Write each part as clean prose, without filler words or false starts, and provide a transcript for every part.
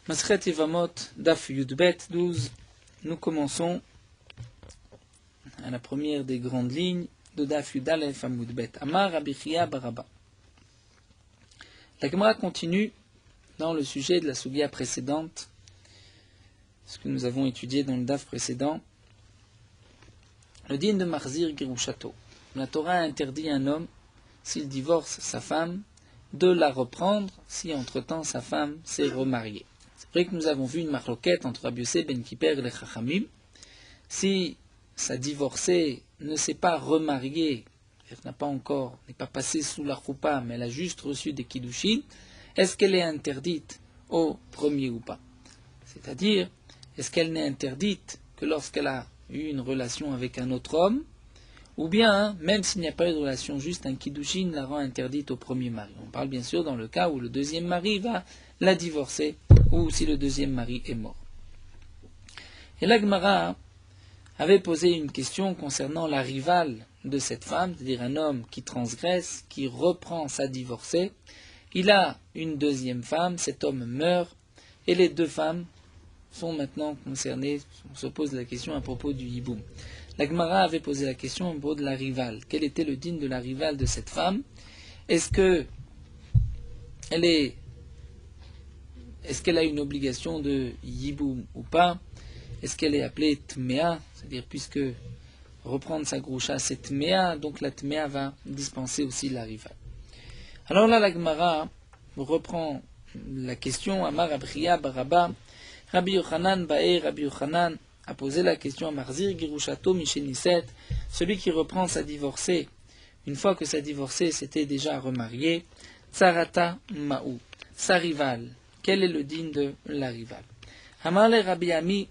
Masechet Yevamot, Daf Yudbet 12, nous commençons à la première des grandes lignes de Daf Yudalef Amudbet. Amar Rabbi Chia bar Abba. La Gemara continue dans le sujet de la Sugia précédente, ce que nous avons étudié dans le Daf précédent, le din de Marzir Girushato. La Torah a interdit à un homme, s'il divorce sa femme, de la reprendre si entre-temps sa femme s'est remariée. C'est vrai que nous avons vu une marloquette entre Rabbi Yossé ben Kiper et les Chachamim. Si sa divorcée ne s'est pas remariée, n'est pas passée sous la choupa, mais elle a juste reçu des kiddushin, est-ce qu'elle est interdite au premier ou pas? C'est-à-dire, est-ce qu'elle n'est interdite que lorsqu'elle a eu une relation avec un autre homme, ou bien, même s'il n'y a pas eu de relation, juste un kiddushin la rend interdite au premier mari. On parle bien sûr dans le cas où le deuxième mari va la divorcer, ou si le deuxième mari est mort. Et la Gemara avait posé une question concernant la rivale de cette femme, c'est-à-dire un homme qui transgresse, qui reprend sa divorcée. Il a une deuxième femme, cet homme meurt, et les deux femmes sont maintenant concernées. On se pose la question à propos du hiboum. La Gemara avait posé la question à propos de la rivale. Quel était le din de la rivale de cette femme? Est-ce qu'elle a une obligation de yiboum ou pas? Est-ce qu'elle est appelée tmea? C'est-à-dire, puisque reprendre sa groucha c'est tmea, donc la tmea va dispenser aussi la rivale. Alors là, la Gemara reprend la question. Amar Rabbi Chia bar Abba, Rabbi Yochanan ba'e, Rabbi Yochanan a posé la question à Marzir Girushato Misheniset, celui qui reprend sa divorcée, une fois que sa divorcée s'était déjà remariée, Tsarata Ma'ou, sa rivale. Quel est le din de la rivale? Amarle Rabbi Ami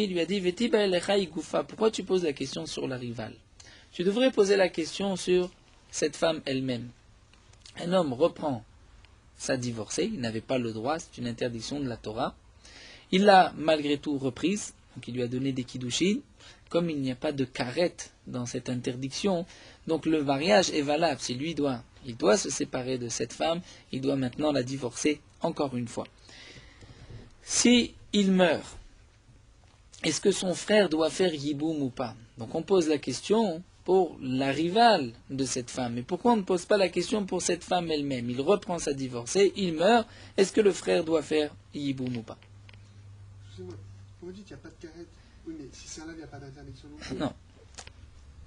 lui a dit, Veti ba'elecha igufa, pourquoi tu poses la question sur la rivale? Tu devrais poser la question sur cette femme elle-même. Un homme reprend sa divorcée, il n'avait pas le droit, c'est une interdiction de la Torah. Il l'a malgré tout reprise, donc il lui a donné des kiddushin. Comme il n'y a pas de karet dans cette interdiction, donc le mariage est valable. Si lui il doit se séparer de cette femme, il doit maintenant la divorcer encore une fois. Si il meurt, est-ce que son frère doit faire yiboum ou pas? Donc on pose la question pour la rivale de cette femme. Mais pourquoi on ne pose pas la question pour cette femme elle-même? Il reprend sa divorcée, il meurt, est-ce que le frère doit faire yiboum ou pas? Excusez-moi, vous dites qu'il n'y a pas de carette. Oui, mais si c'est un lave, il n'y a pas d'interdiction non plus. Non.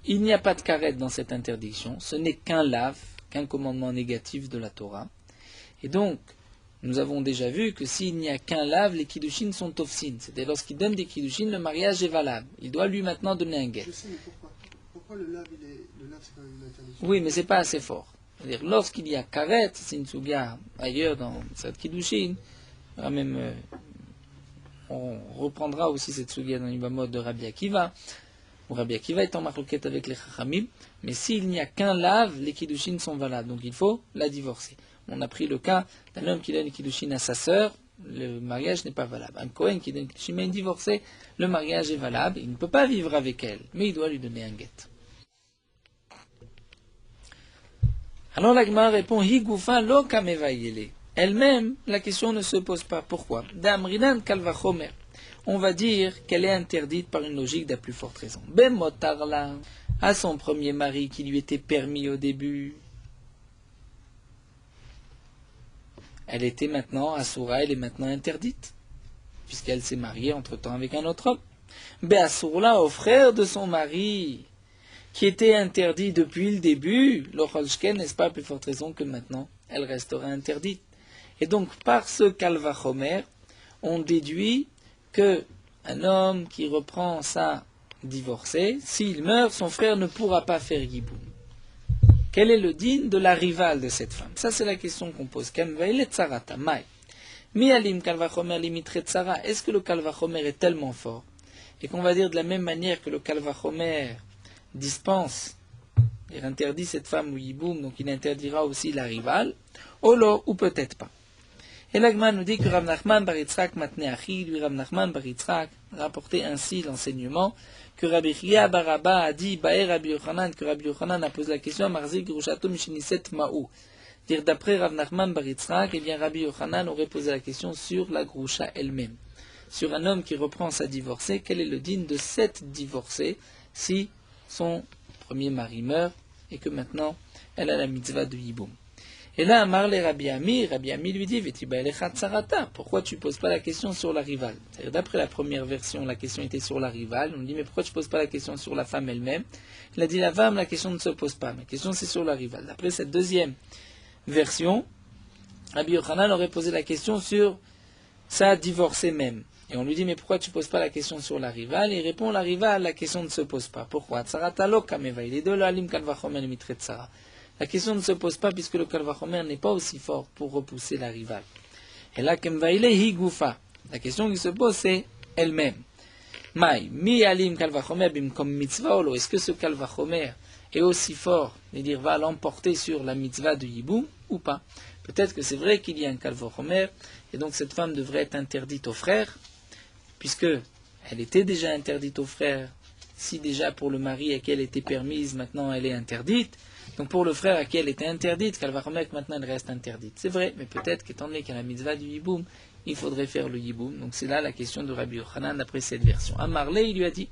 Il n'y a pas de karet dans cette interdiction. Ce n'est qu'un lave, qu'un commandement négatif de la Torah. Et donc, nous avons déjà vu que s'il n'y a qu'un lave, les kiddushin sont ofsin. C'est-à-dire lorsqu'il donne des kiddushin, le mariage est valable. Il doit lui maintenant donner un guet. Je sais, mais pourquoi le lave, c'est quand même une interdiction? Oui, mais c'est pas assez fort. C'est-à-dire lorsqu'il y a karet, c'est une souga ailleurs dans cette kiddushin, même... on reprendra aussi cette sougia dans l'Ibamot de Rabbi Akiva, où Rabbi Akiva est en marloquette avec les Chachamim, mais s'il n'y a qu'un lave, les kiddushin sont valables, donc il faut la divorcer. On a pris le cas d'un homme qui donne les kiddushin à sa sœur, le mariage n'est pas valable. Un Kohen qui donne les kiddushin à une divorcée, le mariage est valable, il ne peut pas vivre avec elle, mais il doit lui donner un guet. Alors la Gemara répond, Hi gufa lo kamevayele. Elle-même, la question ne se pose pas. Pourquoi? D'amrinan kalvachomer. On va dire qu'elle est interdite par une logique d'à plus forte raison. Ben motarla, à son premier mari qui lui était permis au début, elle était maintenant, Asura, elle est maintenant interdite, puisqu'elle s'est mariée entre-temps avec un autre homme. Ben Asura, au frère de son mari, qui était interdit depuis le début, l'Ocholshken, n'est-ce pas à plus forte raison que maintenant, elle restera interdite. Et donc, par ce kalvachomer, on déduit que un homme qui reprend sa divorcée, s'il meurt, son frère ne pourra pas faire yiboum. Quel est le din de la rivale de cette femme? Ça, c'est la question qu'on pose. Est-ce que le kalvachomer est tellement fort et qu'on va dire de la même manière que le kalvachomer dispense, il interdit cette femme ou yiboum, donc il interdira aussi la rivale, ou peut-être pas. Et l'Agma nous dit que Rav Nachman bar Yitzhak matneachi, lui Rav Nachman bar Yitzhak rapportait ainsi l'enseignement que Rabbi Chia bar Abba a dit, Ba'e Rabbi Yochanan, que Rabbi Yochanan a posé la question à Marzir Girushato Misheniset Ma'ou. Dire d'après Rav Nachman bar Yitzhak, eh bien Rabbi Yochanan aurait posé la question sur la Grusha elle-même. Sur un homme qui reprend sa divorcée, quel est le din de cette divorcée si son premier mari meurt et que maintenant elle a la mitzvah de Yiboum. Et là, Amar le Rabbi Ami lui dit, Vetiba elecha tsarata, pourquoi tu ne poses pas la question sur la rivale? C'est-à-dire, d'après la première version, la question était sur la rivale. On dit, mais pourquoi tu ne poses pas la question sur la femme elle-même? Il a dit, la femme, la question ne se pose pas. La question, c'est sur la rivale. D'après cette deuxième version, Rabbi Yochanan aurait posé la question sur sa divorcée même. Et on lui dit, mais pourquoi tu ne poses pas la question sur la rivale? Et il répond, la rivale, la question ne se pose pas. Pourquoi? Tsarata lo kameva, il est de l'alim kalvachomer mitre tsara. La question ne se pose pas puisque le kalvachomer n'est pas aussi fort pour repousser la rivale. Et là, kemvaile hi gufa. La question qui se pose, c'est elle-même. Mai, mi alim kalvachomer bim comme mitzvah olo. Est-ce que ce kalvachomer est aussi fort, c'est-à-dire va l'emporter sur la mitzvah de Yiboum ou pas? Peut-être que c'est vrai qu'il y a un kalvachomer et donc cette femme devrait être interdite aux frères, puisque elle était déjà interdite aux frères. Si déjà pour le mari à qui elle était permise, maintenant elle est interdite. Donc pour le frère à qui elle était interdite, qu'elle va remettre maintenant elle reste interdite. C'est vrai, mais peut-être qu'étant donné qu'il y a la mitzvah du Yiboum, il faudrait faire le Yiboum. Donc c'est là la question de Rabbi Yochanan d'après cette version. À Marley, il lui a dit,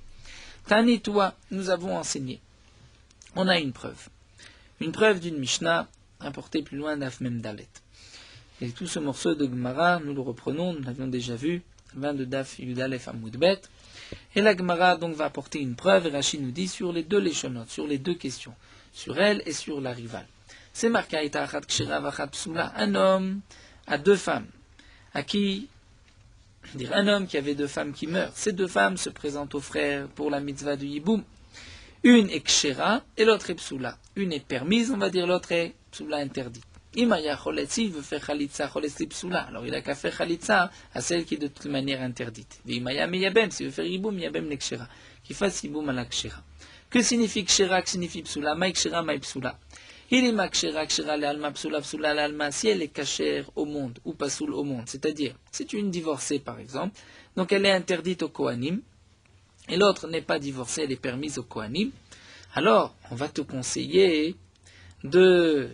Tani toi, nous avons enseigné. On a une preuve. Une preuve d'une Mishnah rapportée plus loin d'Af Mem Dalet. Et tout ce morceau de Gemara, nous le reprenons, nous l'avions déjà vu, 22 Daf Yudalef Amud Bet. Et la Gemara donc va apporter une preuve, et Rashi nous dit, sur les deux léchonotes, sur les deux questions. Sur elle et sur la rivale. C'est marqué un homme a deux femmes, à qui, un homme qui avait deux femmes qui meurent. Ces deux femmes se présentent aux frères pour la mitzvah du Yiboum. Une est kshera et l'autre est psoula. Une est permise, on va dire, l'autre est psoula interdite. Imaya choletzi veut faire chalitza choletzi psoula. Alors il a qu'à faire chalitza à celle qui est de toute manière interdite. Imaya meyabem, s'il veut faire Yiboum, yabem le kshera. Qu'il fasse Yiboum à la kshera. Que signifie kshera, que signifie psoula? Maï kshera, maï psoula. Il est ma kshera, kshera le alma, psoula, psoula le alma. Si elle est kashère au monde, ou pasoul au monde, c'est-à-dire, c'est une divorcée par exemple, donc elle est interdite au Kohanim, et l'autre n'est pas divorcée, elle est permise au Kohanim, alors on va te conseiller de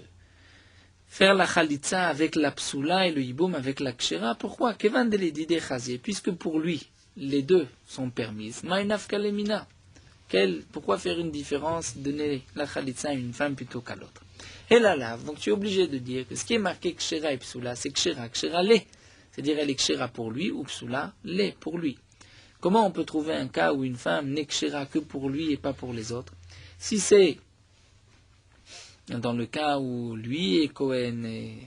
faire la khalitza avec la psoula et le yiboum avec la kshera. Pourquoi? Kevan de l'edide chazier, puisque pour lui, les deux sont permises. Maïnaf kalemina. Pourquoi faire une différence, donner la khalitza à une femme plutôt qu'à l'autre? Et la lave, donc tu es obligé de dire que ce qui est marqué kshera et psoula, c'est kshera, kshera l'est. C'est-à-dire elle est kshera pour lui ou psoula l'est pour lui. Comment on peut trouver un cas où une femme n'est kshera que pour lui et pas pour les autres? Si c'est dans le cas où lui est Kohen et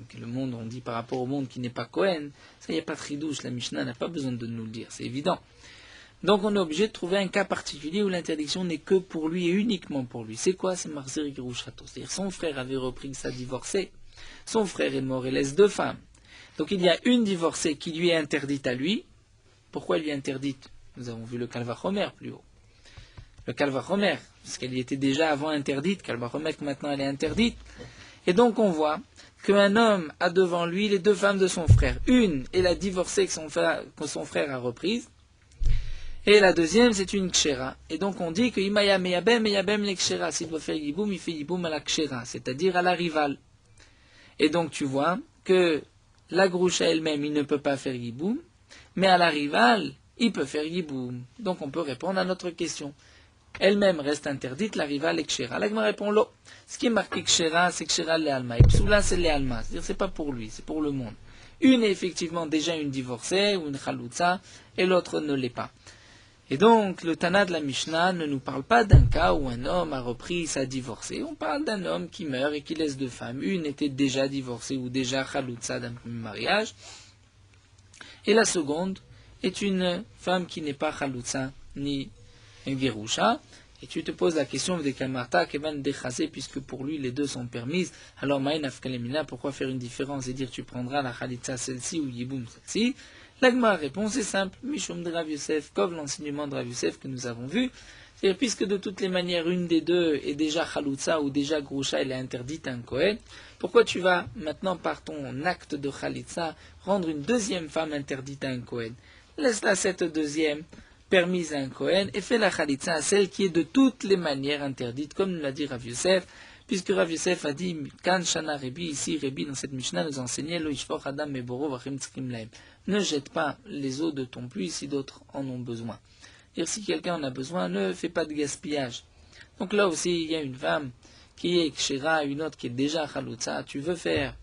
que le monde, on dit par rapport au monde qui n'est pas Kohen, ça y a pas de chidouche, la Mishnah n'a pas besoin de nous le dire, c'est évident. Donc on est obligé de trouver un cas particulier où l'interdiction n'est que pour lui et uniquement pour lui. C'est quoi? C'est Marzer Gerushato. C'est-à-dire son frère avait repris sa divorcée, son frère est mort et laisse deux femmes. Donc il y a une divorcée qui lui est interdite à lui. Pourquoi elle lui est interdite? Nous avons vu le Kalvachomer plus haut. Le Kalvachomer, parce qu'elle y était déjà avant interdite, Kalvachomer maintenant elle est interdite. Et donc on voit qu'un homme a devant lui les deux femmes de son frère. Une est la divorcée que son frère a reprise. Et la deuxième, c'est une kshera. Et donc on dit que imaya meyabem le kshera. S'il doit faire yiboum, il fait yiboum à la kshera, c'est-à-dire à la rivale. Et donc tu vois que la groucha elle-même, il ne peut pas faire yiboum, mais à la rivale, il peut faire yiboum. Donc on peut répondre à notre question. Elle-même reste interdite, la rivale est kshera. Là, je me réponds l'eau. Ce qui est marqué kshera, c'est kshera le alma. Et psoula, c'est le alma. C'est-à-dire c'est pas pour lui, c'est pour le monde. Une est effectivement déjà une divorcée ou une chaloutza, et l'autre ne l'est pas. Et donc, le Tana de la Mishnah ne nous parle pas d'un cas où un homme a repris sa divorcée. On parle d'un homme qui meurt et qui laisse deux femmes. Une était déjà divorcée ou déjà chaloutza d'un premier mariage. Et la seconde est une femme qui n'est pas chaloutza ni gerusha. Et tu te poses la question de Kamarta, Kevan Dechazé, puisque pour lui les deux sont permises. Alors, Maïnaf Kalemina, pourquoi faire une différence et dire tu prendras la chalitza celle-ci ou yiboum celle-ci? La réponse est simple, Mishum de Rav Yosef, comme l'enseignement de Rav Yosef que nous avons vu, c'est-à-dire puisque de toutes les manières une des deux est déjà chaloutza ou déjà grusha, elle est interdite à un Kohen, pourquoi tu vas maintenant par ton acte de chalitza rendre une deuxième femme interdite à un Kohen? Laisse-la cette deuxième permise à un Kohen et fais la chalitza à celle qui est de toutes les manières interdite, comme nous l'a dit Rav Yosef, puisque Rav Yosef a dit, Kan Shana Rebi, ici Rebi dans cette Mishnah nous enseignait, Lo Yishfor Adam Meboro Vachim Tzkim Lahem. Ne jette pas les eaux de ton puits si d'autres en ont besoin. C'est-à-dire, si quelqu'un en a besoin, ne fais pas de gaspillage. Donc là aussi, il y a une femme qui est Kshira, une autre qui est déjà Chalutza. Tu veux faire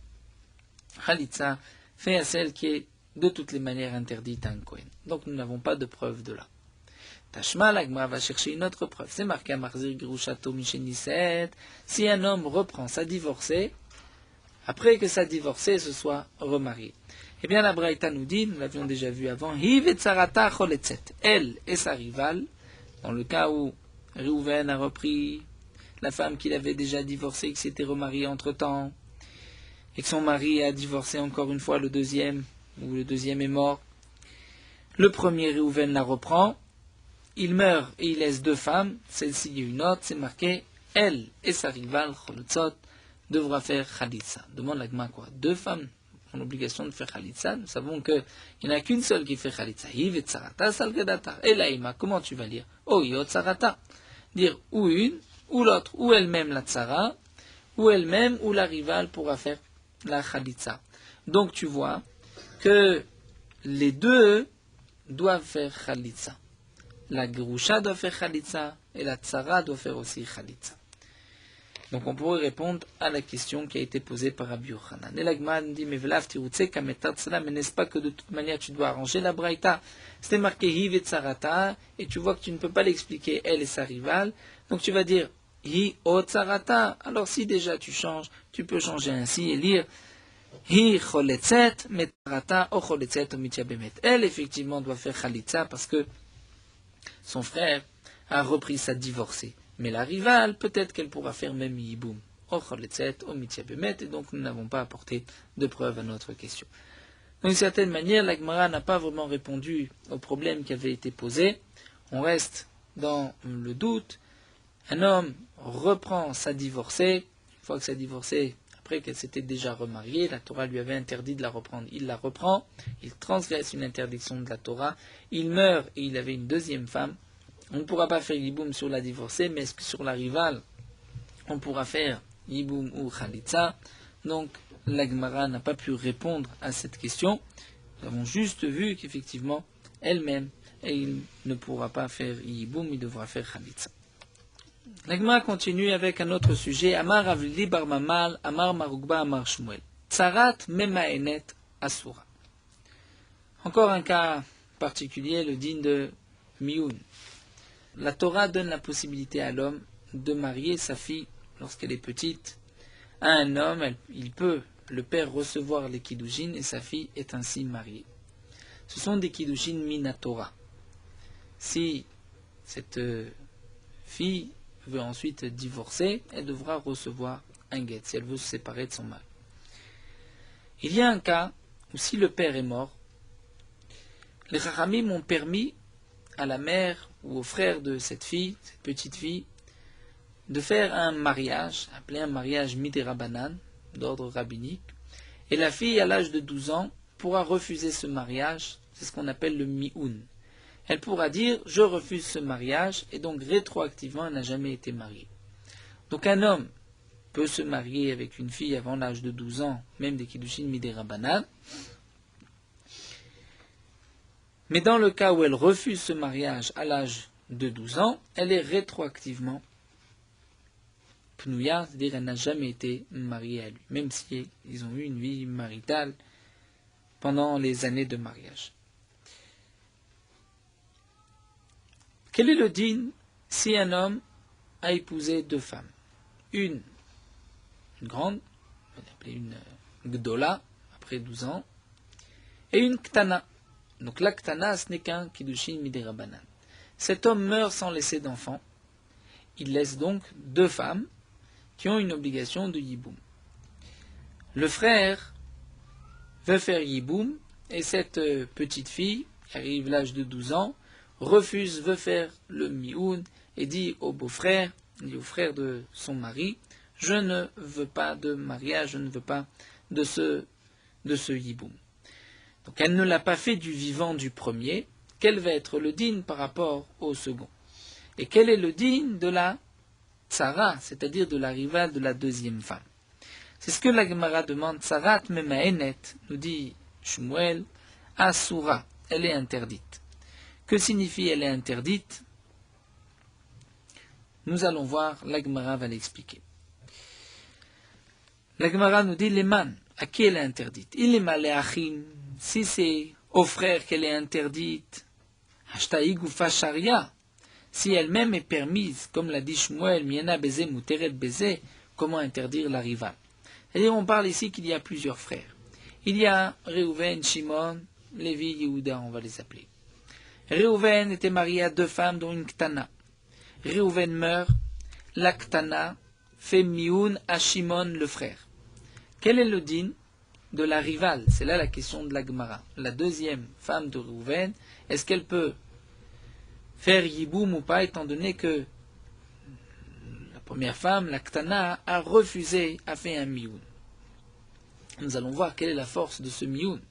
Chalitza, fais à celle qui est de toutes les manières interdite à un Kohen. Donc nous n'avons pas de preuve de là. Tashma, l'Agma va chercher une autre preuve. C'est marqué à Marzir Gerushato Misheniset. Si un homme reprend sa divorcée, après que sa divorcée se soit remariée. Eh bien, la Braïta nous dit, nous l'avions déjà vu avant, Hiv et Tzarata Choletzet. Elle et sa rivale, dans le cas où Réhouven a repris la femme qu'il avait déjà divorcée, qui s'était remariée entre-temps, et que son mari a divorcé encore une fois le deuxième, ou le deuxième est mort. Le premier Réhouven la reprend, il meurt et il laisse deux femmes, celle-ci et une autre, c'est marqué, elle et sa rivale, Cholotzot, devra faire Khalitsa. Demande l'Agma quoi? Deux femmes ont l'obligation de faire Khalitsa. Nous savons qu'il n'y en a qu'une seule qui fait Khalitsa. Hiv et Tzarata Salgedata. Et Laïma, comment tu vas lire? Oh, Yot Tzarata. Dire ou une, ou l'autre, ou elle-même la Tzara, ou elle-même, ou la rivale pourra faire la Khalitsa. Donc tu vois que les deux doivent faire Khalitsa. La Gerusha doit faire Khalitsa, et la Tzara doit faire aussi Khalitsa. Donc on pourrait répondre à la question qui a été posée par Rabbi Yochanan. Et l'Agman dit, mais n'est-ce pas que de toute manière tu dois arranger la Braïta? C'était marqué Hiv et Tzarata, et tu vois que tu ne peux pas l'expliquer, elle et sa rivale. Donc tu vas dire Hi o Tzarata. Alors si déjà tu changes, tu peux changer ainsi et lire Hi choletzet, met Tzarata o choletzet o mitya bemet. Elle effectivement doit faire Khalitsa parce que son frère a repris sa divorcée. Mais la rivale, peut-être qu'elle pourra faire même Yiboum. Et donc nous n'avons pas apporté de preuve à notre question. D'une certaine manière, la Gemara n'a pas vraiment répondu au problème qui avait été posé. On reste dans le doute. Un homme reprend sa divorcée. Une fois que sa divorcée, après qu'elle s'était déjà remariée, la Torah lui avait interdit de la reprendre. Il la reprend, il transgresse une interdiction de la Torah. Il meurt et il avait une deuxième femme. On ne pourra pas faire Yiboum sur la divorcée, mais est-ce que sur la rivale, on pourra faire Yiboum ou Khalitsa? Donc, la Gemara n'a pas pu répondre à cette question. Nous avons juste vu qu'effectivement, elle-même, elle ne pourra pas faire Yiboum, il devra faire Khalitsa. La Gemara continue avec un autre sujet. Amar Avli bar Mamal, Amar Marugba, Amar Shmuel. Tsarat Memaenet Asura. Encore un cas particulier, le din de Mioun. La Torah donne la possibilité à l'homme de marier sa fille lorsqu'elle est petite à un homme. Il peut, le père, recevoir les kiddushin et sa fille est ainsi mariée. Ce sont des kiddushin minatora. Si cette fille veut ensuite divorcer, elle devra recevoir un guet si elle veut se séparer de son mari. Il y a un cas où si le père est mort, les Chachamim ont permis à la mère ou au frère de cette fille, cette petite fille, de faire un mariage, appelé un mariage midérabanan, d'ordre rabbinique, et la fille, à l'âge de 12 ans, pourra refuser ce mariage, c'est ce qu'on appelle le mioun. Elle pourra dire, je refuse ce mariage, et donc rétroactivement, elle n'a jamais été mariée. Donc un homme peut se marier avec une fille avant l'âge de 12 ans, même des kiddushin midérabanan, mais dans le cas où elle refuse ce mariage à l'âge de 12 ans, elle est rétroactivement pnouya, c'est-à-dire qu'elle n'a jamais été mariée à lui, même si ils ont eu une vie maritale pendant les années de mariage. Quel est le din si un homme a épousé deux femmes? Une grande, on va l'appeler une gdola, après 12 ans, et une ktana. Donc la ktana, ce n'est qu'un kiddushin midérabanan. Cet homme meurt sans laisser d'enfant. Il laisse donc deux femmes qui ont une obligation de yiboum. Le frère veut faire yiboum et cette petite fille, qui arrive à l'âge de 12 ans, refuse, veut faire le mioun et dit au beau-frère, dit au frère de son mari, je ne veux pas de mariage, je ne veux pas de ce yiboum. Donc elle ne l'a pas fait du vivant du premier. Quel va être le din par rapport au second? Et quel est le din de la Tzara, c'est-à-dire de la rivale de la deuxième femme. C'est ce que la Gemara demande. Tzarat memaenet, nous dit Shmuel, Asura, elle est interdite. Que signifie elle est interdite? Nous allons voir, la Gemara va l'expliquer. La Gemara nous dit Leman, à qui elle est interdite? Il est malé achim, si c'est aux frères qu'elle est interdite. Hashtaïg ou facharia, si elle-même est permise, comme l'a dit Shmuel, miena bezé muteret bezé, comment interdire la rivale? C'est-à-dire, on parle ici qu'il y a plusieurs frères. Il y a Réhouven, Shimon, Lévi, Yehuda, on va les appeler. Réhouven était marié à deux femmes, dont une Ktana. Réhouven meurt, la Ktana fait mioun à Shimon, le frère. Quel est le din de la rivale? C'est là la question de la Gemara. La deuxième femme de Réhouven, est-ce qu'elle peut faire yiboum ou pas, étant donné que la première femme, la Ktana, a refusé, a fait un mioun? Nous allons voir quelle est la force de ce mioun.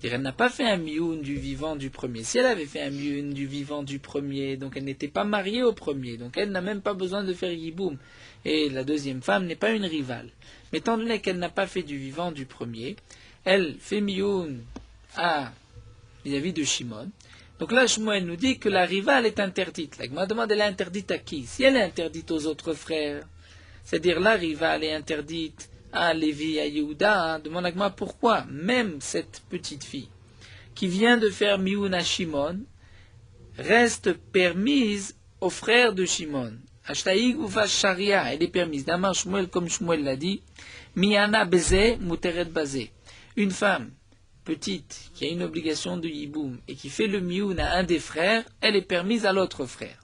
Elle n'a pas fait un mioun du vivant du premier. Si elle avait fait un mioun du vivant du premier, donc elle n'était pas mariée au premier, donc elle n'a même pas besoin de faire yiboum. Et la deuxième femme n'est pas une rivale. Mais étant donné qu'elle n'a pas fait du vivant du premier, elle fait mioun vis-à-vis de Shimon. Donc là, Shmuel nous dit que la rivale est interdite. La Gemara demande, elle est interdite à qui? Si elle est interdite aux autres frères, c'est-à-dire la rivale est interdite à Lévi, à Yehuda, demande à Gemara pourquoi même cette petite fille qui vient de faire mioun à Shimon reste permise aux frères de Shimon. Ashtaïg ou Sharia, elle est permise. D'Amar Shmuel, comme Shmuel l'a dit, Miana Bezé, Muteret Bazé. Une femme petite qui a une obligation de yiboum et qui fait le mioun à un des frères, elle est permise à l'autre frère.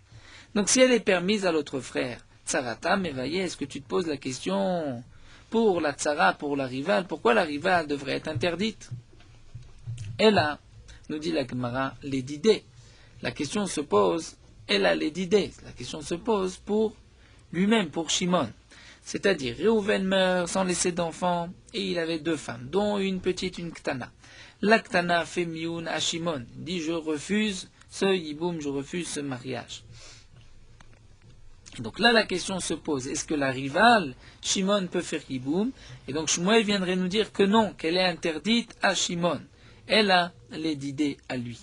Donc si elle est permise à l'autre frère, Tsarata, mais voyez, est-ce que tu te poses la question pour la Tsara, pour la rivale, pourquoi la rivale devrait être interdite? Et là, nous dit la Gemara, les didés. La question se pose, elle a les didés. La question se pose pour lui-même, pour Shimon. C'est-à-dire, Réhouven meurt sans laisser d'enfants, et il avait deux femmes, dont une petite, une Ktana. La Ktana fait mioun à Shimon, dit je refuse ce yiboum, je refuse ce mariage. Donc là, la question se pose, est-ce que la rivale, Shimon, peut faire yiboum? Et donc Shmuel viendrait nous dire que non, qu'elle est interdite à Shimon. Elle a les didés à lui.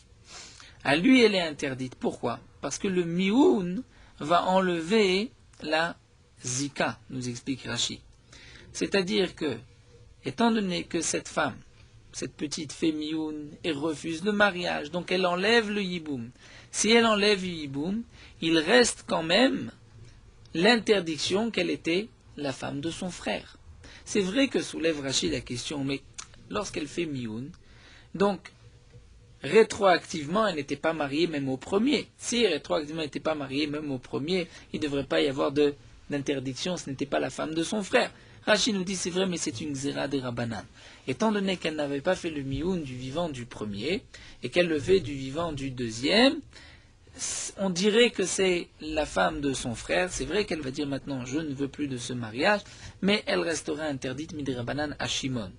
À lui, elle est interdite. Pourquoi? Parce que le mioun va enlever la zika, nous explique Rashi. C'est-à-dire que, étant donné que cette femme, cette petite fait mioun et refuse le mariage, donc elle enlève le yiboum. Si elle enlève le yiboum, il reste quand même l'interdiction qu'elle était la femme de son frère. C'est vrai que soulève Rashi la question, mais lorsqu'elle fait mioun, donc rétroactivement, elle n'était pas mariée même au premier. Si rétroactivement elle n'était pas mariée même au premier, il ne devrait pas y avoir d'interdiction, ce n'était pas la femme de son frère. Rashi nous dit c'est vrai, mais c'est une xéra des Rabbanan. Étant donné qu'elle n'avait pas fait le mioun du vivant du premier, et qu'elle le fait du vivant du deuxième, on dirait que c'est la femme de son frère. C'est vrai qu'elle va dire maintenant je ne veux plus de ce mariage, mais elle restera interdite midei Rabbanan à Shimon.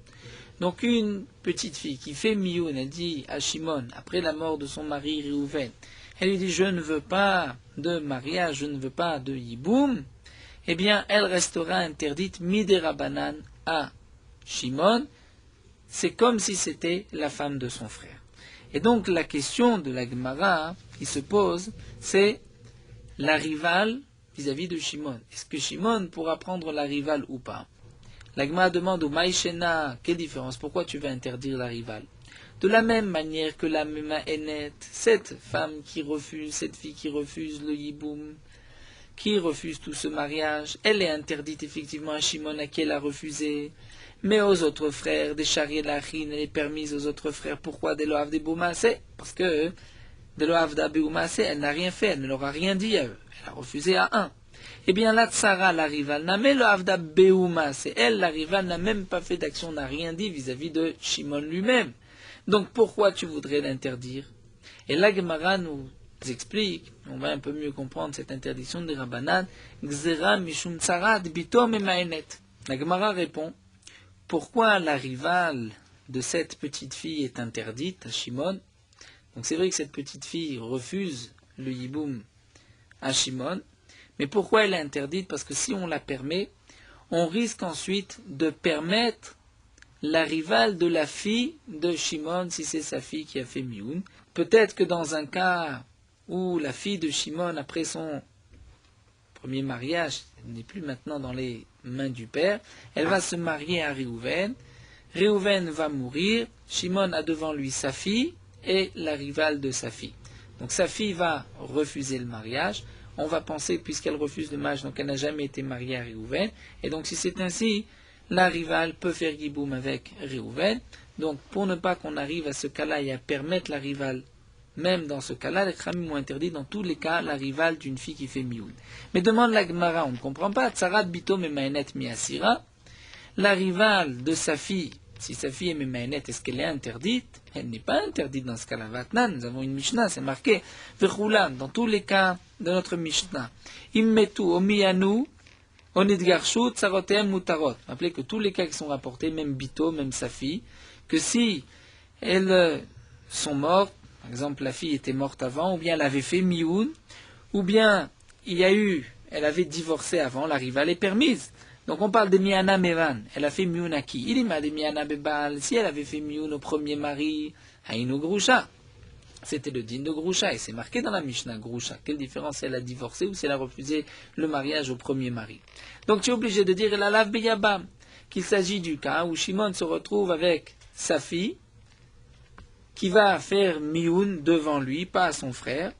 Donc une petite fille qui fait mioun, elle dit à Shimon, après la mort de son mari Réhouven, elle lui dit je ne veux pas de mariage, je ne veux pas de yiboum, eh bien elle restera interdite midei Rabbanan à Shimon. C'est comme si c'était la femme de son frère. Et donc la question de la Gemara qui se pose, c'est la rivale vis-à-vis de Shimon. Est-ce que Shimon pourra prendre la rivale ou pas? La Gemara demande au Maïshena, quelle différence? Pourquoi tu veux interdire la rivale? De la même manière que la Memaenet, cette femme qui refuse, cette fille qui refuse le yiboum, qui refuse tout ce mariage, elle est interdite effectivement à Shimon à qui elle a refusé. Mais aux autres frères, des charriers de la chine, elle est permise aux autres frères. Pourquoi? De l'oav de Boumassé? Parce que de l'oav de Boumassé, elle n'a rien fait, elle ne leur a rien dit à eux. Elle a refusé à un. Eh bien, la Tsara, la rivale, n'a même l'oav de Boumassé. Elle, la rivale, n'a même pas fait d'action, n'a rien dit vis-à-vis de Shimon lui-même. Donc, pourquoi tu voudrais l'interdire? Et la Gemara nous explique, on va un peu mieux comprendre cette interdiction de Rabbanan, Gzera Mishum Tsara Bitom Emaenet. La Gemara répond, pourquoi la rivale de cette petite fille est interdite à Shimon? Donc c'est vrai que cette petite fille refuse le yiboum à Shimon, Mais pourquoi elle est interdite? Parce que si on la permet, on risque ensuite de permettre la rivale de la fille de Shimon, si c'est sa fille qui a fait Mioun. Peut-être que dans un cas où la fille de Shimon, après son premier mariage, n'est plus maintenant dans les mains du père, elle va se marier à Réhouven. Réhouven va mourir, Shimon a devant lui sa fille et la rivale de sa fille. Donc sa fille va refuser le mariage. On va penser, puisqu'elle refuse le mariage, donc elle n'a jamais été mariée à Réhouven. Et donc si c'est ainsi, la rivale peut faire Giboum avec Réhouven. Donc pour ne pas qu'on arrive à ce cas-là et à permettre la rivale, même dans ce cas-là, les Khamim ont interdit dans tous les cas la rivale d'une fille qui fait Mioun. Mais demande la Gemara, on ne comprend pas. Tsarat Bito Memaenet Miasira, la rivale de sa fille, si sa fille est Memaenet, est-ce qu'elle est interdite? Elle n'est pas interdite dans ce cas-là. Vatnan, nous avons une Mishnah, c'est marqué. Vechoulan, dans tous les cas de notre Mishnah. Immetu Omiyanu, Onidgarshu, Tsarotem Mutarot. Rappelez que tous les cas qui sont rapportés, même Bito, même sa fille, que si elles sont mortes, par exemple la fille était morte avant, ou bien elle avait fait Mioun, ou bien elle avait divorcé avant, la rivale est permise. Donc on parle de Miana Mevan, elle a fait Mioun à qui? Il y a des Miana Bebal, si elle avait fait Mioun au premier mari, Haïnou Grusha. C'était le din de Grusha, et c'est marqué dans la Mishnah Grusha. Quelle différence si elle a divorcé ou si elle a refusé le mariage au premier mari? Donc tu es obligé de dire la Beyabam, qu'il s'agit du cas où Shimon se retrouve avec sa fille, qui va faire Mioun devant lui, pas à son frère.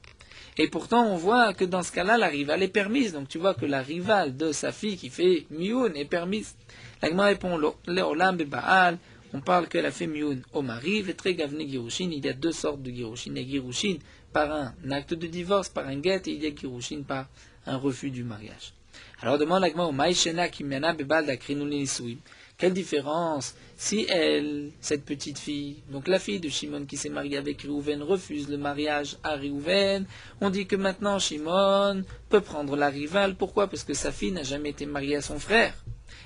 Et pourtant, on voit que dans ce cas-là, la rivale est permise. Donc tu vois que la rivale de sa fille qui fait Mioun est permise. La Gemara répond, Leolam Bebaal, on parle qu'elle a fait Mioun au mari, Vetre Gavne Girushin, il y a deux sortes de Girushin. Il y a Girushin par un acte de divorce, par un guet, et il y a Girushin par un refus du mariage. Alors demande la Gemara, Maïshena Kimiana Bebal Dakrinu Nisouim. Quelle différence si elle, cette petite fille, donc la fille de Shimon qui s'est mariée avec Réhouven, refuse le mariage à Réhouven, on dit que maintenant Shimon peut prendre la rivale. Pourquoi? Parce que sa fille n'a jamais été mariée à son frère.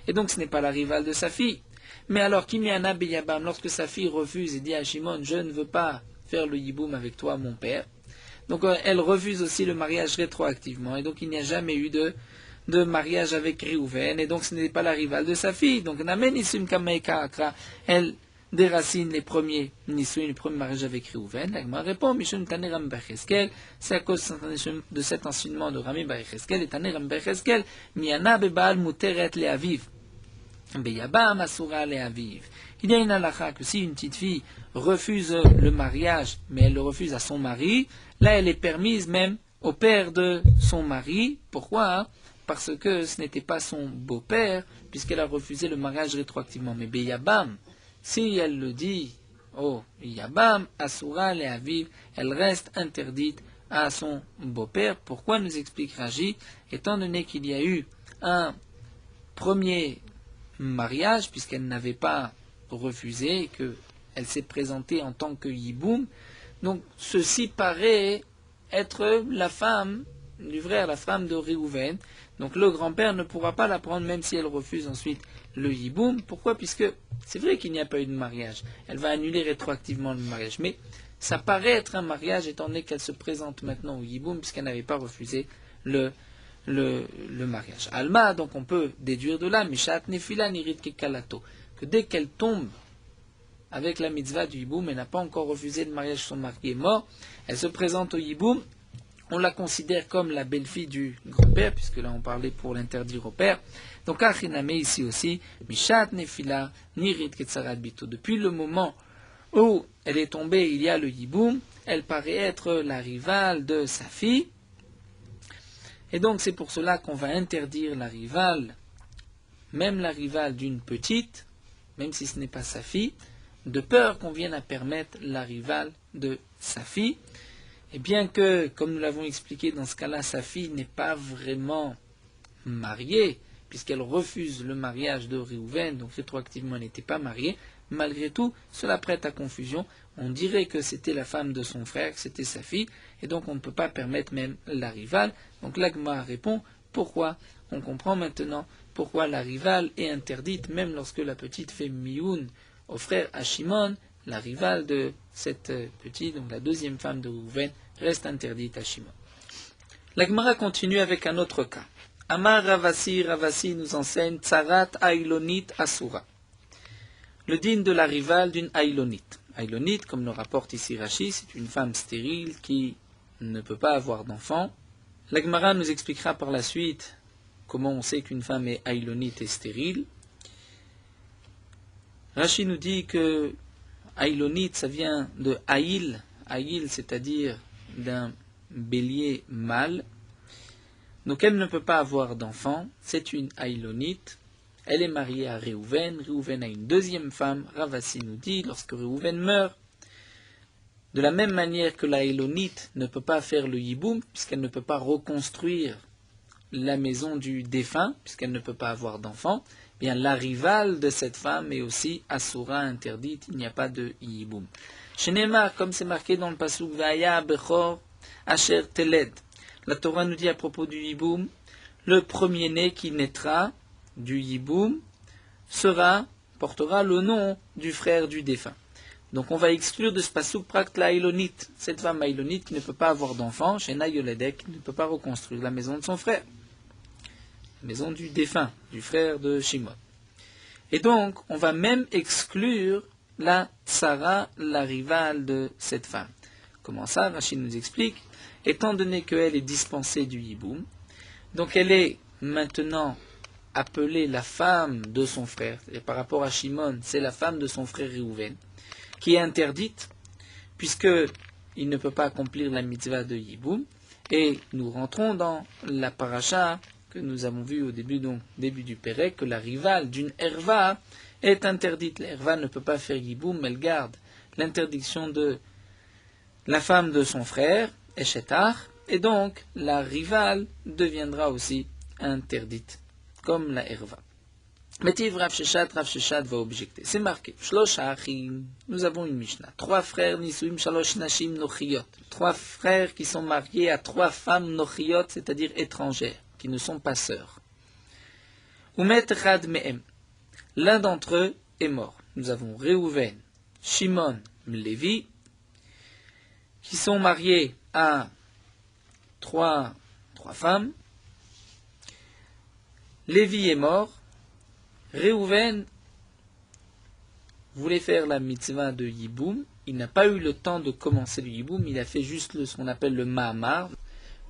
Et donc ce n'est pas la rivale de sa fille. Mais alors, Kimiana Beyabam, lorsque sa fille refuse et dit à Shimon, je ne veux pas faire le yiboum avec toi, mon père, donc elle refuse aussi le mariage rétroactivement. Et donc il n'y a jamais eu de mariage avec Réhouven, et donc ce n'est pas la rivale de sa fille. Donc Namen Isum Kameika Akra, elle déracine les premiers Nisum, le premier mariage avec Réhouven. La Gemara répond, Mishum Taner Rami bar Cheskel, c'est à cause de cet enseignement de Rami bar Cheskel, et Taner Rami bar Cheskel, Miana Bebal Muteret Leaviv, Beyabam Asura Leaviv. Il y a une halakha que si une petite fille refuse le mariage, mais elle le refuse à son mari, là elle est permise même au père de son mari. Pourquoi? Parce que ce n'était pas son beau-père, puisqu'elle a refusé le mariage rétroactivement. Mais Beyabam, si elle le dit, oh, Yabam, Asura, Leaviv, elle reste interdite à son beau-père. Pourquoi, nous explique Raji? Étant donné qu'il y a eu un premier mariage, puisqu'elle n'avait pas refusé, et qu'elle s'est présentée en tant que Yiboum, donc ceci paraît être la femme du frère, la femme de Réhouven. Donc le grand-père ne pourra pas la prendre même si elle refuse ensuite le Yiboum. Pourquoi? Puisque c'est vrai qu'il n'y a pas eu de mariage. Elle va annuler rétroactivement le mariage. Mais ça paraît être un mariage étant donné qu'elle se présente maintenant au Yiboum puisqu'elle n'avait pas refusé le mariage. Alma, donc on peut déduire de là, Mishat Nefila Nirit Kekalato, que dès qu'elle tombe avec la mitzvah du Yiboum, elle n'a pas encore refusé le mariage, son mari est mort, elle se présente au Yiboum, on la considère comme la belle-fille du grand-père, puisque là on parlait pour l'interdire au père. Donc Achiname ici aussi, Mishat Nefila Nirit Ketsarat Bito. Depuis le moment où elle est tombée, il y a le Yiboum, elle paraît être la rivale de sa fille. Et donc c'est pour cela qu'on va interdire la rivale, même la rivale d'une petite, même si ce n'est pas sa fille, de peur qu'on vienne à permettre la rivale de sa fille. Et bien que, comme nous l'avons expliqué, dans ce cas-là, sa fille n'est pas vraiment mariée, puisqu'elle refuse le mariage de Réhouven, donc rétroactivement elle n'était pas mariée, malgré tout, cela prête à confusion. On dirait que c'était la femme de son frère, que c'était sa fille, et donc on ne peut pas permettre même la rivale. Donc l'Agma répond, pourquoi? On comprend maintenant pourquoi la rivale est interdite, même lorsque la petite fait Mioun au frère Shimon, la rivale de cette petite, donc la deuxième femme de Réhouven, reste interdite à Shimon. La Gemara continue avec un autre cas. Amar Ravasi, Ravasi nous enseigne Tsarat Ailonit Asura. Le din de la rivale d'une Ailonite. Ailonite, comme le rapporte ici Rashi, c'est une femme stérile qui ne peut pas avoir d'enfant. La Gemara nous expliquera par la suite comment on sait qu'une femme est Ailonite et stérile. Rashi nous dit que Ailonite, ça vient de Aïl. Aïl, c'est-à-dire d'un bélier mâle. Donc elle ne peut pas avoir d'enfant. C'est une Ailonite. Elle est mariée à Réhouven. Réhouven a une deuxième femme. Ravasi nous dit, lorsque Réhouven meurt, de la même manière que la Ailonite ne peut pas faire le yiboum, puisqu'elle ne peut pas reconstruire la maison du défunt, puisqu'elle ne peut pas avoir d'enfant, bien la rivale de cette femme est aussi Asura, interdite, il n'y a pas de yiboum. Shenema, comme c'est marqué dans le pasuk Vaya Bechor Asher Teled, la Torah nous dit à propos du yiboum, le premier-né qui naîtra du yiboum portera le nom du frère du défunt. Donc on va exclure de ce pasuk Prakt la Ailonite, cette femme Ailonite qui ne peut pas avoir d'enfant, Shena Yoledek, qui ne peut pas reconstruire la maison de son frère, la maison du défunt, du frère de Shimon. Et donc on va même exclure la Tsara, la rivale de cette femme. Comment ça? Rachid nous explique, étant donné qu'elle est dispensée du yiboum, donc elle est maintenant appelée la femme de son frère, et par rapport à Shimon, c'est la femme de son frère Réhouven, qui est interdite, puisqu'il ne peut pas accomplir la mitzvah de Yiboum, et nous rentrons dans la paracha que nous avons vue au début du Pérec, que la rivale d'une Herva est interdite. La Herva ne peut pas faire Yiboum, elle garde l'interdiction de la femme de son frère, Eshetar, et donc la rivale deviendra aussi interdite, comme la Herva. Métiv Rav Sheshat va objecter. C'est marqué. Shlosh Achim. Nous avons une Mishnah. 3 frères Nisuim Shalosh Nashim Nochiyot. 3 frères qui sont mariés à 3 femmes Nochiyot, c'est-à-dire étrangères, qui ne sont pas sœurs. Umet Rad Mehem. L'un d'entre eux est mort. Nous avons Réhouven, Shimon, Lévi, qui sont mariés à 3 femmes. Lévi est mort. Réhouven voulait faire la mitzvah de Yiboum. Il n'a pas eu le temps de commencer le Yiboum. Il a fait juste ce qu'on appelle le Mahamar.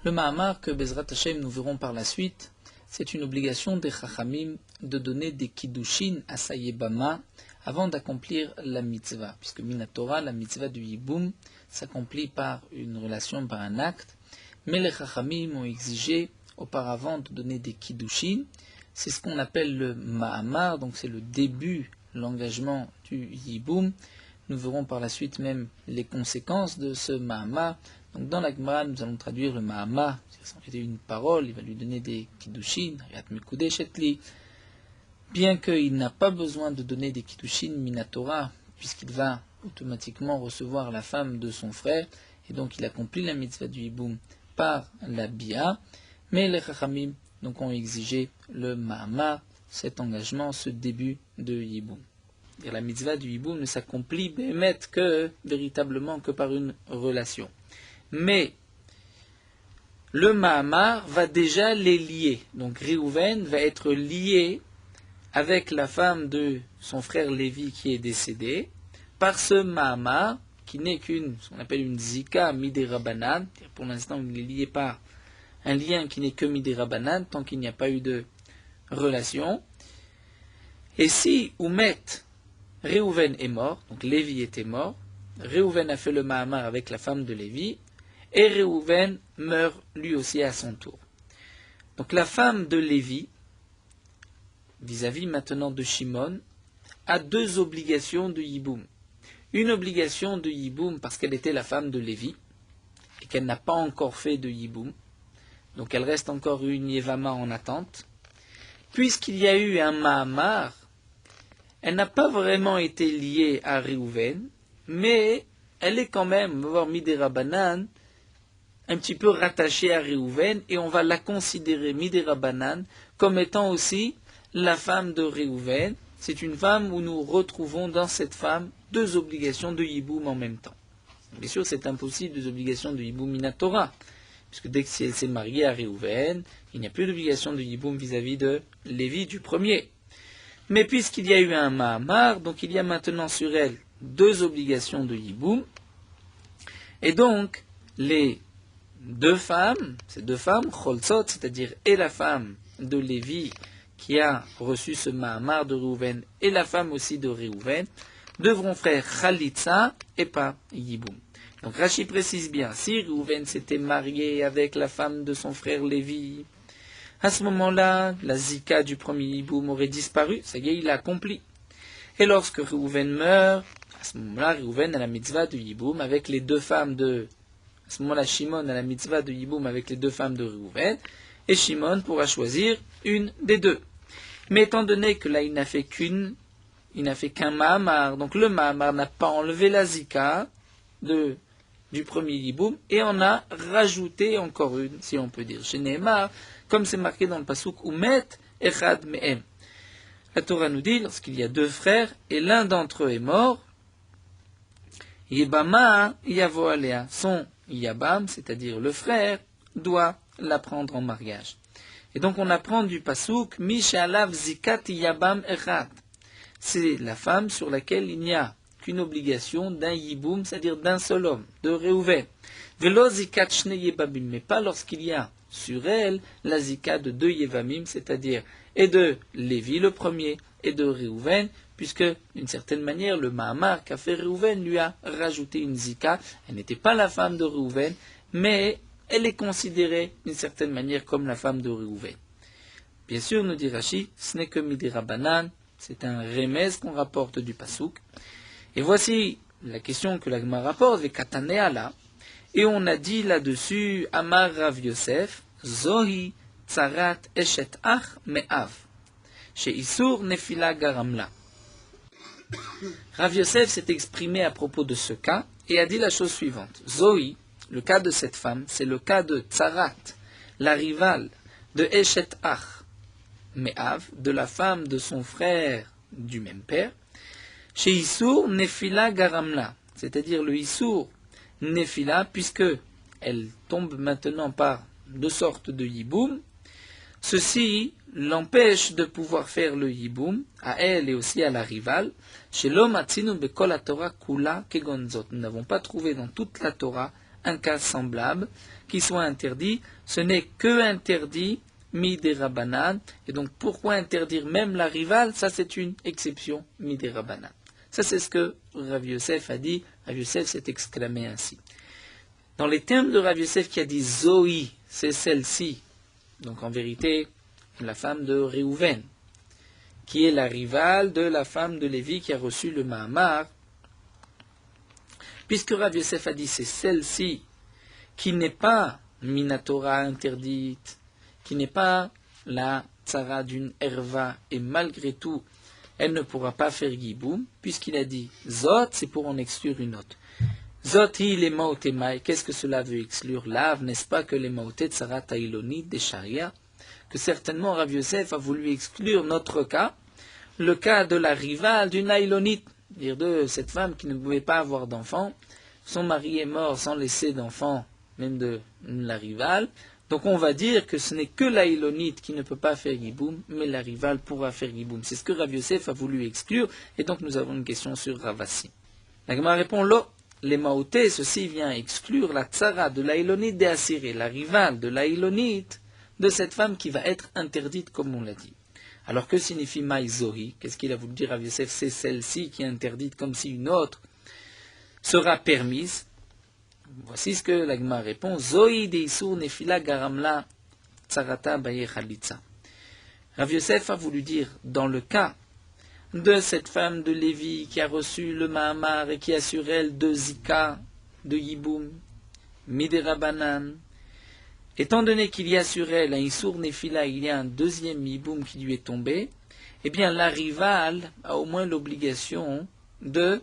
Le Mahamar, que Bezrat Hashem nous verrons par la suite, c'est une obligation des Chachamim de donner des Kiddushin à sa Yebama avant d'accomplir la mitzvah. Puisque Minatora, la mitzvah du Yiboum, s'accomplit par une relation, par un acte. Mais les Chachamim ont exigé auparavant de donner des Kiddushin. C'est ce qu'on appelle le Mahamar, donc c'est le début, l'engagement du Yiboum. Nous verrons par la suite même les conséquences de ce Mahamar. Donc dans la Gemara, nous allons traduire le Mahamar, c'est une parole, il va lui donner des Kiddushin, Riyat Mekudesh Etli. Bien qu'il n'a pas besoin de donner des Kiddushin Minatora, puisqu'il va automatiquement recevoir la femme de son frère, et donc il accomplit la mitzvah du Yiboum par la Bia, mais les Chachamim donc ont exigé le Mahamar, cet engagement, ce début de Yiboum. Et la mitzvah du Yiboum ne s'accomplit véritablement que par une relation. Mais le Mahamar va déjà les lier. Donc Réhouven va être lié avec la femme de son frère Lévi qui est décédé par ce Mahamar qui n'est ce qu'on appelle une Zika Midei Rabbanan. Pour l'instant, il est lié par un lien qui n'est que Midei Rabbanan, tant qu'il n'y a pas eu de relation. Et si Oumet, Réhouven est mort, donc Lévi était mort, Réhouven a fait le Mahamar avec la femme de Lévi, et Réhouven meurt lui aussi à son tour. Donc la femme de Lévi, vis-à-vis maintenant de Shimon, a 2 obligations de Yiboum. Une obligation de Yiboum parce qu'elle était la femme de Lévi, et qu'elle n'a pas encore fait de Yiboum. Donc elle reste encore une Yevama en attente. Puisqu'il y a eu un Mahamar, elle n'a pas vraiment été liée à Réhouven, mais elle est quand même, on va voir Midei Rabbanan, un petit peu rattachée à Réhouven, et on va la considérer Midei Rabbanan comme étant aussi la femme de Réhouven. C'est une femme où nous retrouvons dans cette femme 2 obligations de Yiboum en même temps. Bien sûr, c'est impossible, 2 obligations de Yiboum Minatora, puisque dès qu'elle s'est mariée à Réhouven, il n'y a plus d'obligation de Yiboum vis-à-vis de Lévi du premier. Mais puisqu'il y a eu un Mahamar, donc il y a maintenant sur elle 2 obligations de Yiboum, et donc les 2 femmes, ces 2 femmes, Cholzot, c'est-à-dire et la femme de Lévi qui a reçu ce Mahamar de Réhouven, et la femme aussi de Réhouven, devront faire Khalitsa et pas Yiboum. Donc Rashi précise bien, si Réhouven s'était marié avec la femme de son frère Lévi, à ce moment-là, la zika du premier Yiboum aurait disparu, ça y est, il a accompli. Et lorsque Réhouven meurt, à ce moment-là, Réhouven a la mitzvah de Yiboum avec les 2 femmes de... À ce moment-là, Shimon a la mitzvah de Yiboum avec les 2 femmes de Réhouven, et Shimon pourra choisir une des 2. Mais étant donné que là, il n'a fait qu'un Mahamar, donc le Mahamar n'a pas enlevé la zika du premier Yiboum, et on a rajouté encore une, si on peut dire, chez Nehemar, comme c'est marqué dans le pasuk Umet Echad Mehem. La Torah nous dit, lorsqu'il y a 2 frères, et l'un d'entre eux est mort, Yebama Yavo Alea, son Yabam, c'est-à-dire le frère, doit la prendre en mariage. Et donc on apprend du pasuk Mishalav Zikat Yabam Echad. C'est la femme sur laquelle il n'y a qu'une obligation d'un Yiboum, c'est-à-dire d'un seul homme, de Réhouven. Velo Zikat Shne Yebamim, mais pas lorsqu'il y a sur elle la zika de 2 Yevamim, c'est-à-dire et de Lévi le premier et de Réhouven, puisque d'une certaine manière le Mahamar qu'a fait Réhouven lui a rajouté une zika. Elle n'était pas la femme de Réhouven, mais elle est considérée d'une certaine manière comme la femme de Réhouven. Bien sûr, nous dit Rashi, ce n'est que Midi Rabbanan, c'est un remez qu'on rapporte du Pasuk. Et voici la question que l'Agma rapporte, Vekatanea, et on a dit là-dessus, Amar Rav Yosef, Zohi Tzarat Eshet Ach Me'av, chez Isur Nefila Garamla. Rav Yosef s'est exprimé à propos de ce cas et a dit la chose suivante. Zohi, le cas de cette femme, c'est le cas de Tzarat, la rivale de Eshet Ach Me'av, de la femme de son frère du même père, chez Isur Nefila Garamla, c'est-à-dire le Isur Nefila, puisque elle tombe maintenant par 2 sortes de Yiboum, ceci l'empêche de pouvoir faire le Yiboum, à elle et aussi à la rivale. Chez l'homme Atzinu Bekol Torah Kula Kegonzot. Nous n'avons pas trouvé dans toute la Torah un cas semblable qui soit interdit. Ce n'est que interdit Midé Rabbanan. Et donc pourquoi interdire même la rivale? Ça c'est une exception Midé Rabbanan. Ça c'est ce que Rav Yosef a dit. Rav Yosef s'est exclamé ainsi. Dans les termes de Rav Yosef qui a dit Zohi, c'est celle-ci. Donc en vérité, la femme de Réhouven, qui est la rivale de la femme de Lévi qui a reçu le Mahamar. Puisque Rav Yosef a dit c'est celle-ci qui n'est pas Minatora interdite, qui n'est pas la tzara d'une herva, et malgré tout, elle ne pourra pas faire Yiboum, puisqu'il a dit Zot, c'est pour en exclure une autre. Zot hi les maotemai, qu'est-ce que cela veut exclure? Lave, n'est-ce pas que les maotet tzara taïloni des sharia? Que certainement Rav Yosef a voulu exclure notre cas, le cas de la rivale d'une aïlonite, dire de cette femme qui ne pouvait pas avoir d'enfant, son mari est mort sans laisser d'enfant, même de la rivale. Donc on va dire que ce n'est que l'aïlonite qui ne peut pas faire Yiboum, mais la rivale pourra faire Yiboum. C'est ce que Rav Yosef a voulu exclure, et donc nous avons une question sur Ravasi. La Gemara répond Lo, les maotés, ceci vient exclure la tzara de l'aïlonite des Assyrés, la rivale de l'aïlonite de cette femme qui va être interdite, comme on l'a dit. Alors que signifie Maïzohi? Qu'est-ce qu'il a voulu dire Rav Yosef? C'est celle-ci qui est interdite, comme si une autre sera permise. Voici ce que l'Agma répond. Zohi de Isur Nefila Garamla Tsarata Baye Khalitsa. Rav Yosef a voulu dire, dans le cas de cette femme de Lévi qui a reçu le Mahamar et qui a sur elle 2 Zika, de Yiboum, Miderabanan, étant donné qu'il y a sur elle un Isur Nefila, il y a un 2e Yiboum qui lui est tombé, eh bien la rivale a au moins l'obligation de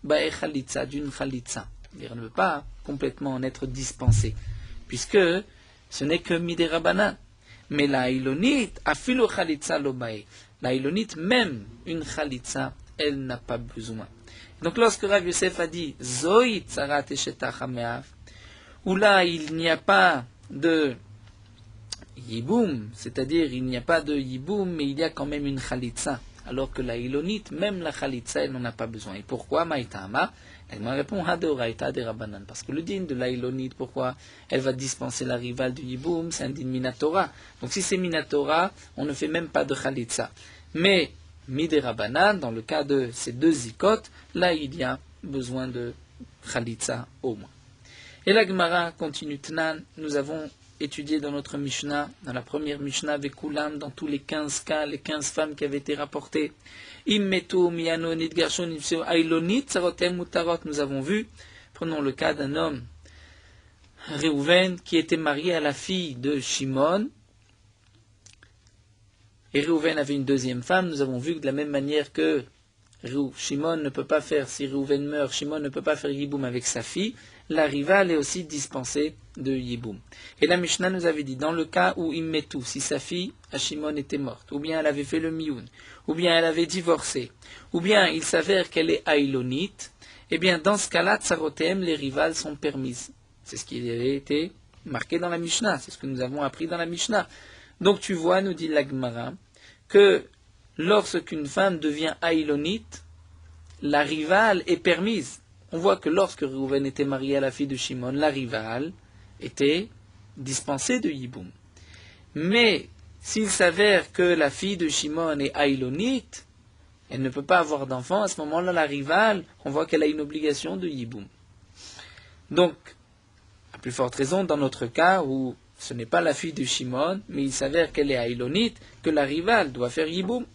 Bae Khalitsa, d'une Khalitsa. Elle ne peut pas complètement en être dispensée, puisque ce n'est que Miderabanan. Mais la Ilonite, Afilo Khalitsa Lobae, la Ilonite, même une Khalitsa, elle n'a pas besoin. Donc lorsque Rav Yosef a dit Zoï Tzarat Eshetach Hameav, où là il n'y a pas de Yiboum, c'est-à-dire il n'y a pas de Yiboum, mais il y a quand même une Khalitsa, alors que la Ilonite, même la Khalitsa, elle n'en a pas besoin. Et pourquoi Maïtama? Elle me répond Hadoraita de Rabbanan, parce que le din de la Ilonite, pourquoi elle va dispenser la rivale du Yiboum? C'est un din Minatora. Donc si c'est Minatora, on ne fait même pas de Khalitsa. Mais Mide Rabbanan, dans le cas de ces deux zikotes, là il y a besoin de Khalitsa au moins. Et la Gemara continue Tnan, nous avons étudié dans notre Mishnah, dans la première Mishnah avec Kulam, dans tous les 15 cas, les 15 femmes qui avaient été rapportées. Immetu, Miyano, Nidgarshon, Nipseo, Ailonit, Sarotem, Mutarot, nous avons vu. Prenons le cas d'un homme, Réhouven, qui était marié à la fille de Shimon. Et Réhouven avait une deuxième femme. Nous avons vu que de la même manière que Shimon ne peut pas faire, si Réhouven meurt, Shimon ne peut pas faire Yiboum avec sa fille, la rivale est aussi dispensée de Yiboum. Et la Mishnah nous avait dit, dans le cas où Immetu, si sa fille, à Shimon, était morte, ou bien elle avait fait le mioun, ou bien elle avait divorcé, ou bien il s'avère qu'elle est aïlonite, eh bien dans ce cas-là, Tsarotem, les rivales sont permises. C'est ce qui avait été marqué dans la Mishnah, c'est ce que nous avons appris dans la Mishnah. Donc tu vois, nous dit la Gemara, que lorsqu'une femme devient aïlonite, la rivale est permise. On voit que lorsque Réhouven était marié à la fille de Shimon, la rivale était dispensée de Yiboum. Mais s'il s'avère que la fille de Shimon est aïlonite, elle ne peut pas avoir d'enfant, à ce moment-là, la rivale, on voit qu'elle a une obligation de Yiboum. Donc, à plus forte raison, dans notre cas où ce n'est pas la fille de Shimon, mais il s'avère qu'elle est aïlonite, que la rivale doit faire Yiboum.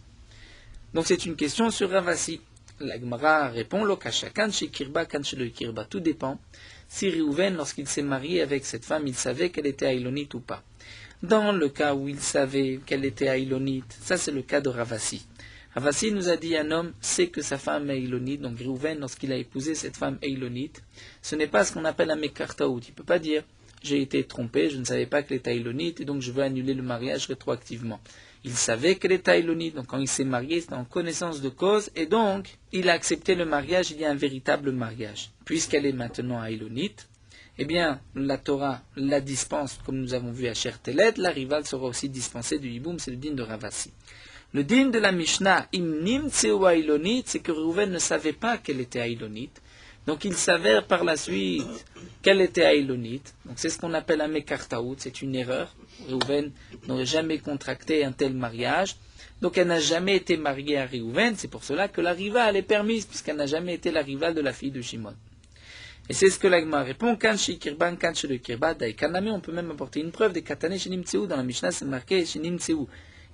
Donc c'est une question sur Ravasi. La Gemara répond, Lo kashakan chez Kirba, kan chez le Kirba. Tout dépend si Réhouven, lorsqu'il s'est marié avec cette femme, il savait qu'elle était aïlonite ou pas. Dans le cas où il savait qu'elle était aïlonite, ça c'est le cas de Ravasi. Ravasi nous a dit un homme sait que sa femme est aïlonite, donc Réhouven, lorsqu'il a épousé cette femme aïlonite, ce n'est pas ce qu'on appelle un mekartaout. Il ne peut pas dire j'ai été trompé, je ne savais pas qu'elle était aïlonite et donc je veux annuler le mariage rétroactivement. Il savait qu'elle était aïlonite, donc quand il s'est marié, c'était en connaissance de cause, et donc il a accepté le mariage, il y a un véritable mariage. Puisqu'elle est maintenant aïlonite, eh bien, la Torah la dispense, comme nous avons vu à Chertelet, la rivale sera aussi dispensée du Yiboum, c'est le din de Ravasi. Le din de la Mishnah, Imnim Tseu aïlonite, c'est que Réhouven ne savait pas qu'elle était aïlonite, donc il s'avère par la suite qu'elle était aïlonite, donc c'est ce qu'on appelle un mekartaout, c'est une erreur. Réhouven n'aurait jamais contracté un tel mariage, donc elle n'a jamais été mariée à Réhouven, c'est pour cela que la rivale est permise, puisqu'elle n'a jamais été la rivale de la fille de Shimon. Et c'est ce que l'Agma répond, Kan shi kirban, kan shi le kirba, dai kaname, on peut même apporter une preuve des katane shinim tseu, dans la Mishnah c'est marqué shinim tseu.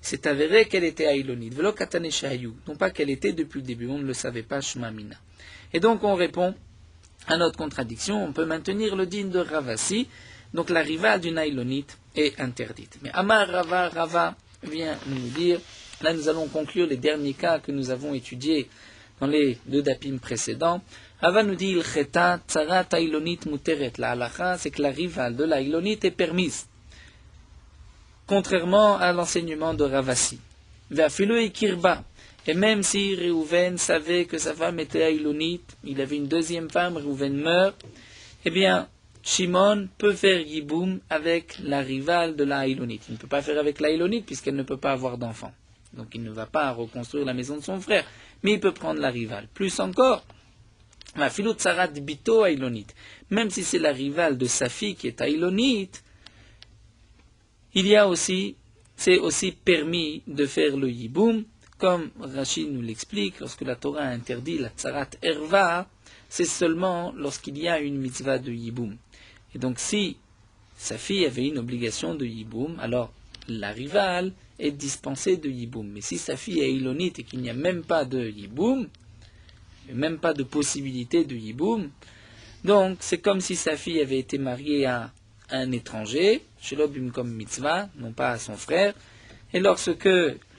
C'est avéré qu'elle était aïlonite, velo katane shayu, non pas qu'elle était depuis le début, on ne le savait pas, shmamina. Et donc on répond à notre contradiction, on peut maintenir le din de Ravasi, donc la rivale d'une aïlonite est interdite. Mais Amar Rava vient nous dire, là nous allons conclure les derniers cas que nous avons étudiés dans les deux dapim précédents. Rava nous dit, il cheta tsarat aïlonite muteret. La halacha, c'est que la rivale de l'aïlonite est permise, contrairement à l'enseignement de Ravasi. Ve'afilu ikirba. Et même si Réhouven savait que sa femme était aïlonite, il avait une deuxième femme, Réhouven meurt, eh bien, Shimon peut faire Yiboum avec la rivale de la aïlonite. Il ne peut pas faire avec l'aïlonite puisqu'elle ne peut pas avoir d'enfant. Donc il ne va pas reconstruire la maison de son frère, mais il peut prendre la rivale. Plus encore, la filou tsarat bito aïlonite. Même si c'est la rivale de sa fille qui est aïlonite, c'est aussi permis de faire le Yiboum. Comme Rachid nous l'explique, lorsque la Torah interdit la tsarat erva, c'est seulement lorsqu'il y a une mitzvah de Yiboum. Et donc si sa fille avait une obligation de Yiboum, alors la rivale est dispensée de Yiboum. Mais si sa fille est aïlonite et qu'il n'y a même pas de Yiboum, même pas de possibilité de Yiboum, donc c'est comme si sa fille avait été mariée à un étranger, shelobim comme mitzvah, non pas à son frère, et lorsque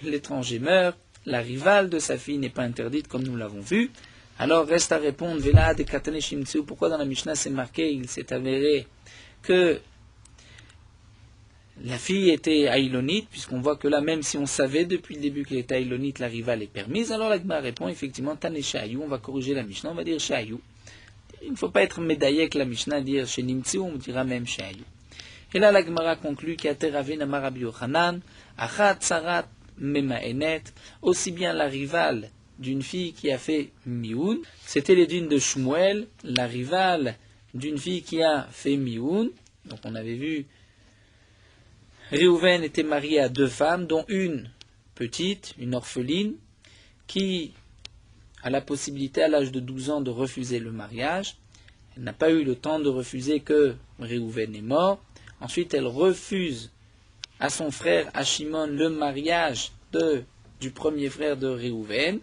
l'étranger meurt, la rivale de sa fille n'est pas interdite comme nous l'avons vu. Alors reste à répondre, Vela de Katane Shimtsu, pourquoi dans la Mishnah c'est marqué, il s'est avéré que la fille était aïlonite, puisqu'on voit que là, même si on savait depuis le début qu'elle était aïlonite, la rivale est permise. Alors l'Agma répond effectivement, Tane Shayou, on va corriger la Mishnah, on va dire Shayou. Il ne faut pas être médaillé avec la Mishnah, dire chez Nimtsu, on dira même Shayou. Et là, la Gemara conclut qu'Ateravin Amar Rabbi Yochanan, Achat Sarat Memaenet, aussi bien la rivale d'une fille qui a fait Mioun, c'était les dînes de Shmuel, la rivale d'une fille qui a fait Mioun. Donc on avait vu, Réhouven était marié à 2 femmes, dont une petite, une orpheline, qui a la possibilité à l'âge de 12 ans de refuser le mariage. Elle n'a pas eu le temps de refuser que Réhouven est mort. Ensuite, elle refuse à son frère, à Shimon, le mariage du premier frère de Réhouven.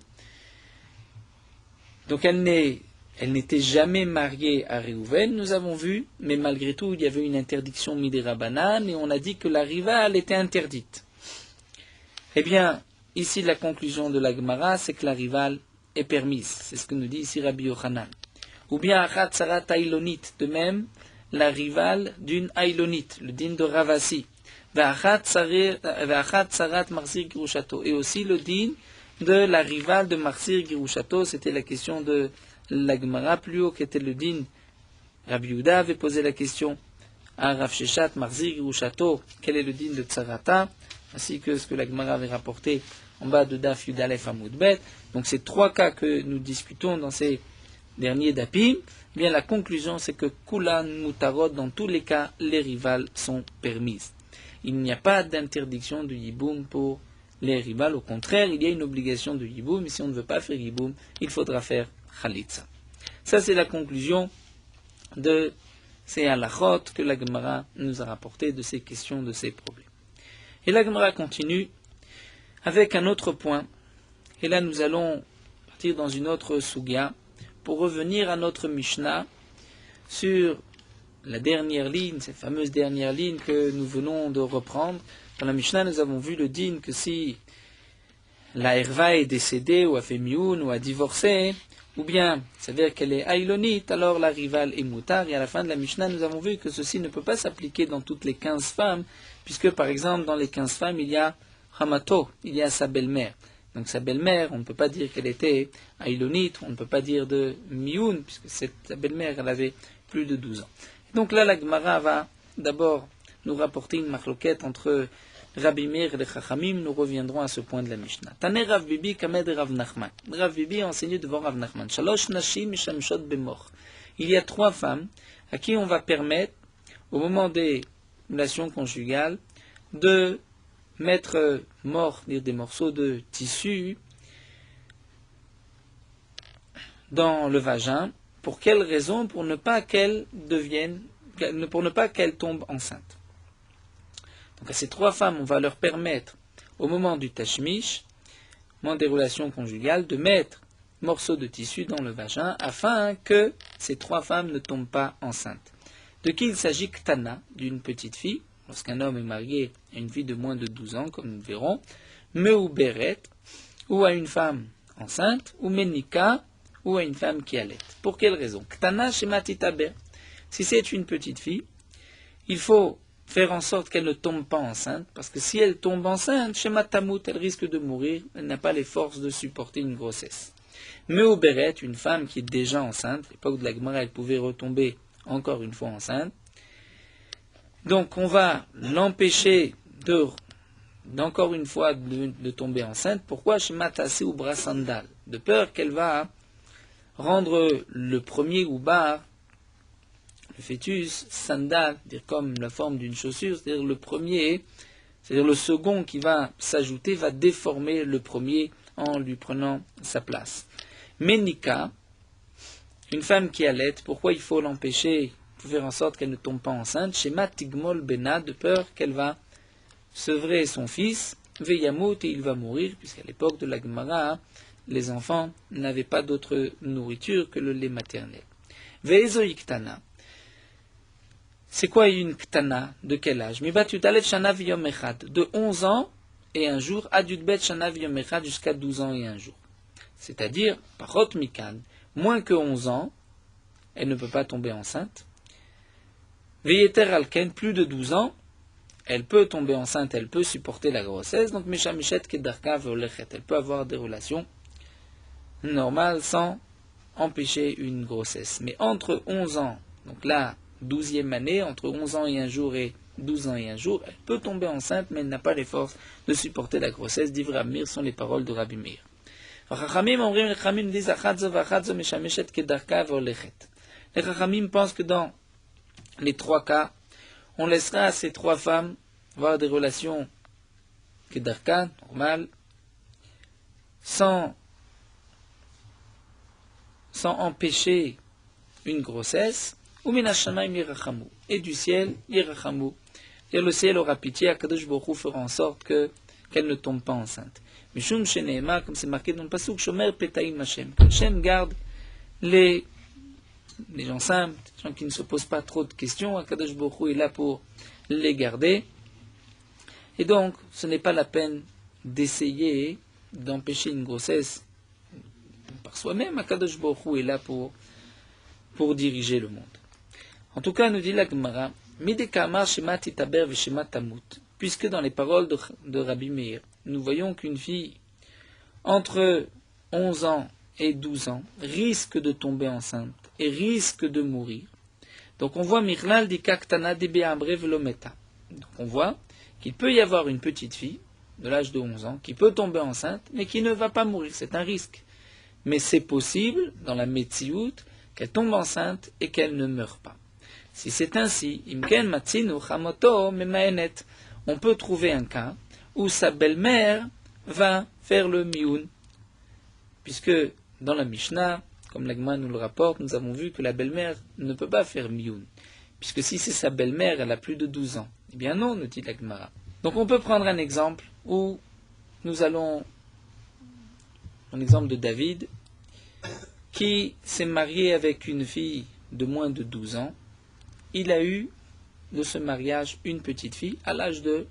Donc elle n'était jamais mariée à Réhouven, nous avons vu, mais malgré tout, il y avait une interdiction midérabanan, et on a dit que la rivale était interdite. Eh bien, ici, la conclusion de la Gemara, c'est que la rivale est permise. C'est ce que nous dit ici Rabbi Yochanan. Ou bien Achat Sarat Ailonite, de même, la rivale d'une Ailonite, le din de Ravasi. Ve'achat Sarat Marsir Girushato. Et aussi le din de la rivale de Marsir Girushato, c'était la question de la Gemara plus haut, qui était le din. Rabbi Yehuda avait posé la question à Rav Sheshat Marsir Girushato, quel est le din de Tsarata, ainsi que ce que la Gemara avait rapporté en bas de Daf Yud Aleph Amud Bet. Donc ces 3 cas que nous discutons dans ces derniers dapim, eh bien la conclusion c'est que Kulan Mutarot, dans tous les cas, les rivales sont permises. Il n'y a pas d'interdiction de Yiboum pour les rivales, au contraire, il y a une obligation de Yiboum, et si on ne veut pas faire Yiboum, il faudra faire Khalitza. Ça c'est la conclusion de ces halachot que la Gemara nous a rapporté de ces questions, de ces problèmes. Et la Gemara continue avec un autre point, et là nous allons partir dans une autre sugya, pour revenir à notre Mishnah sur la dernière ligne, cette fameuse dernière ligne que nous venons de reprendre. Dans la Mishnah, nous avons vu le din que si la Herva est décédée, ou a fait mioun, ou a divorcé, ou bien, c'est-à-dire qu'elle est aïlonite, alors la rivale est moutar. Et à la fin de la Mishnah, nous avons vu que ceci ne peut pas s'appliquer dans toutes les 15 femmes, puisque par exemple, dans les 15 femmes, il y a Hamato, il y a sa belle-mère. Donc sa belle-mère, on ne peut pas dire qu'elle était aïlonite, on ne peut pas dire de mioun, puisque sa belle-mère, elle avait plus de 12 ans. Et donc là, la Gemara va d'abord nous rapporter une marloquette entre Rabbi Meir et les Chachamim. Nous reviendrons à ce point de la Mishnah. Taner Rav Bibi kamed Rav Nachman. Rav Bibi a enseigné devant Rav Nachman. Shalosh nashim mishamshot bemor. Il y a 3 femmes à qui on va permettre, au moment des relations conjugales, de mettre des morceaux de tissu dans le vagin. Pour quelle raison? Pour ne pas qu'elle tombe enceinte. Donc à ces 3 femmes, on va leur permettre, au moment du tashmish, au moment des relations conjugales, de mettre morceaux de tissu dans le vagin, afin que ces 3 femmes ne tombent pas enceintes. De qui il s'agit? Ktana, d'une petite fille, lorsqu'un homme est marié à une fille de moins de 12 ans, comme nous verrons, Meuberet, ou à une femme enceinte, ou Menika, ou à une femme qui allait. Pour quelle raison? Ktana shematitaber. Si c'est une petite fille, il faut faire en sorte qu'elle ne tombe pas enceinte, parce que si elle tombe enceinte, shematamut, elle risque de mourir, elle n'a pas les forces de supporter une grossesse. Meuberet, une femme qui est déjà enceinte, à l'époque de la Gemara, elle pouvait retomber encore une fois enceinte. Donc on va l'empêcher d'encore une fois de tomber enceinte. Pourquoi? Shematase ou brasandal, de peur qu'elle va rendre le premier oubar, le fœtus, sandal, c'est-à-dire comme la forme d'une chaussure, c'est-à-dire le premier, c'est-à-dire le second qui va s'ajouter, va déformer le premier en lui prenant sa place. Menika, une femme qui allait, pourquoi il faut l'empêcher, pour faire en sorte qu'elle ne tombe pas enceinte? Shema tigmol bena, de peur qu'elle va sevrer son fils, veyamut, et il va mourir, puisqu'à l'époque de la Gemara, les enfants n'avaient pas d'autre nourriture que le lait maternel. Ve'ezoi ktana. C'est quoi une ktana? De quel âge? Mibat yudalef shana v'yom echad. De 11 ans et un jour, ad yudbet shana v'yom echad, jusqu'à 12 ans et un jour. C'est-à-dire, parot mikan, moins que 11 ans, elle ne peut pas tomber enceinte. Veyeter alken, plus de 12 ans, elle peut tomber enceinte, elle peut supporter la grossesse. Donc, meshamichet kedarka veolechet, elle peut avoir des relations normales sans empêcher une grossesse. Mais entre 11 ans, donc là, 12e année, entre 11 ans et un jour et 12 ans et un jour, elle peut tomber enceinte, mais elle n'a pas les forces de supporter la grossesse. D'Ivre Amir sont les paroles de Rabbi Meir. Les Chachamim pensent que dans les trois cas, on laissera à ces trois femmes avoir des relations kedarka, normales, sans empêcher une grossesse, ou minashamayim yirachamu, et du ciel yirachamu. Et le ciel aura pitié, Akadosh Baruch Hu fera en sorte qu'elle ne tombe pas enceinte. Mishum sheneema, comme c'est marqué dans le pasuk, shomer petaim Hashem. Hashem garde les gens simples, les gens qui ne se posent pas trop de questions. Akadosh Baruch Hu est là pour les garder. Et donc, ce n'est pas la peine d'essayer d'empêcher une grossesse par soi-même. Akadosh Baruch Hu est là pour diriger le monde. En tout cas, nous dit la Gemara, puisque dans les paroles de Rabbi Meir, nous voyons qu'une fille entre 11 ans et 12 ans risque de tomber enceinte et risque de mourir. Donc on voit Mirlal di Kaktana de Beambre Velometa. Donc on voit qu'il peut y avoir une petite fille de l'âge de 11 ans qui peut tomber enceinte mais qui ne va pas mourir. C'est un risque. Mais c'est possible, dans la Metsiout, qu'elle tombe enceinte et qu'elle ne meure pas. Si c'est ainsi, Imken Matsinu Chamoto Memaenet, on peut trouver un cas où sa belle-mère va faire le mioun. Puisque dans la Mishnah, comme l'Agma nous le rapporte, nous avons vu que la belle-mère ne peut pas faire mioun. Puisque si c'est sa belle-mère, elle a plus de 12 ans. Eh bien non, nous dit l'Agmara. Donc on peut prendre un exemple où nous allons, un exemple de David, qui s'est marié avec une fille de moins de 12 ans. Il a eu de ce mariage une petite fille à l'âge de...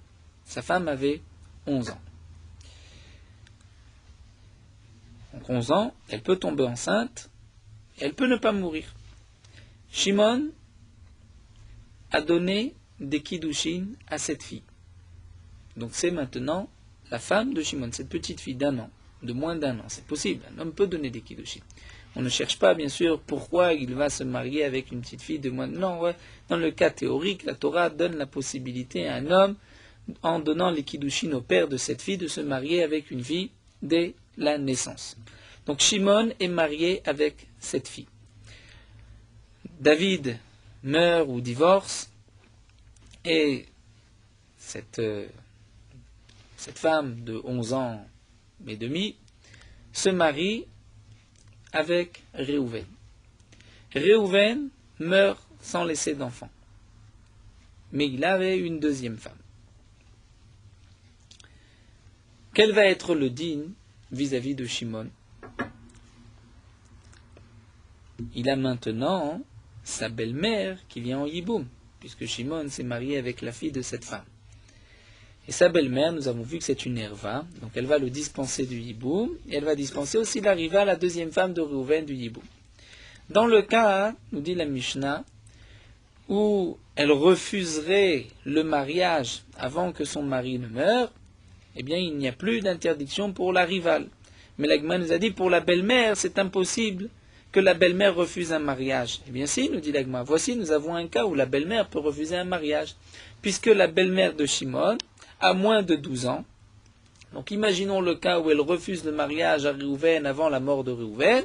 Sa femme avait 11 ans. Donc 11 ans, elle peut tomber enceinte, et elle peut ne pas mourir. Shimon a donné des kiddushin à cette fille. Donc c'est maintenant la femme de Shimon, cette petite fille d'un an, de moins d'un an. C'est possible, un homme peut donner des kiddushin. On ne cherche pas, bien sûr, pourquoi il va se marier avec une petite fille de moins de... Non, ouais. Dans le cas théorique, la Torah donne la possibilité à un homme, en donnant les kiddushin au père de cette fille, de se marier avec une fille dès la naissance. Donc Shimon est marié avec cette fille. David meurt ou divorce, et cette femme de 11 ans et demi se marie avec Réhouven. Réhouven meurt sans laisser d'enfant. Mais il avait une deuxième femme. Quel va être le din vis-à-vis de Shimon? Il a maintenant sa belle-mère qui vient en Yiboum, puisque Shimon s'est marié avec la fille de cette femme. Et sa belle-mère, nous avons vu que c'est une Herva, donc elle va le dispenser du Yiboum, et elle va dispenser aussi la Riva, la deuxième femme de Réhouven du Yiboum. Dans le cas, nous dit la Mishnah, où elle refuserait le mariage avant que son mari ne meure, eh bien il n'y a plus d'interdiction pour la rivale. Mais l'Agma nous a dit, pour la belle-mère, c'est impossible que la belle-mère refuse un mariage. Eh bien si, nous dit l'Agma, voici, nous avons un cas où la belle-mère peut refuser un mariage, puisque la belle-mère de Shimon a moins de 12 ans. Donc imaginons le cas où elle refuse le mariage à Réhouven avant la mort de Réhouven.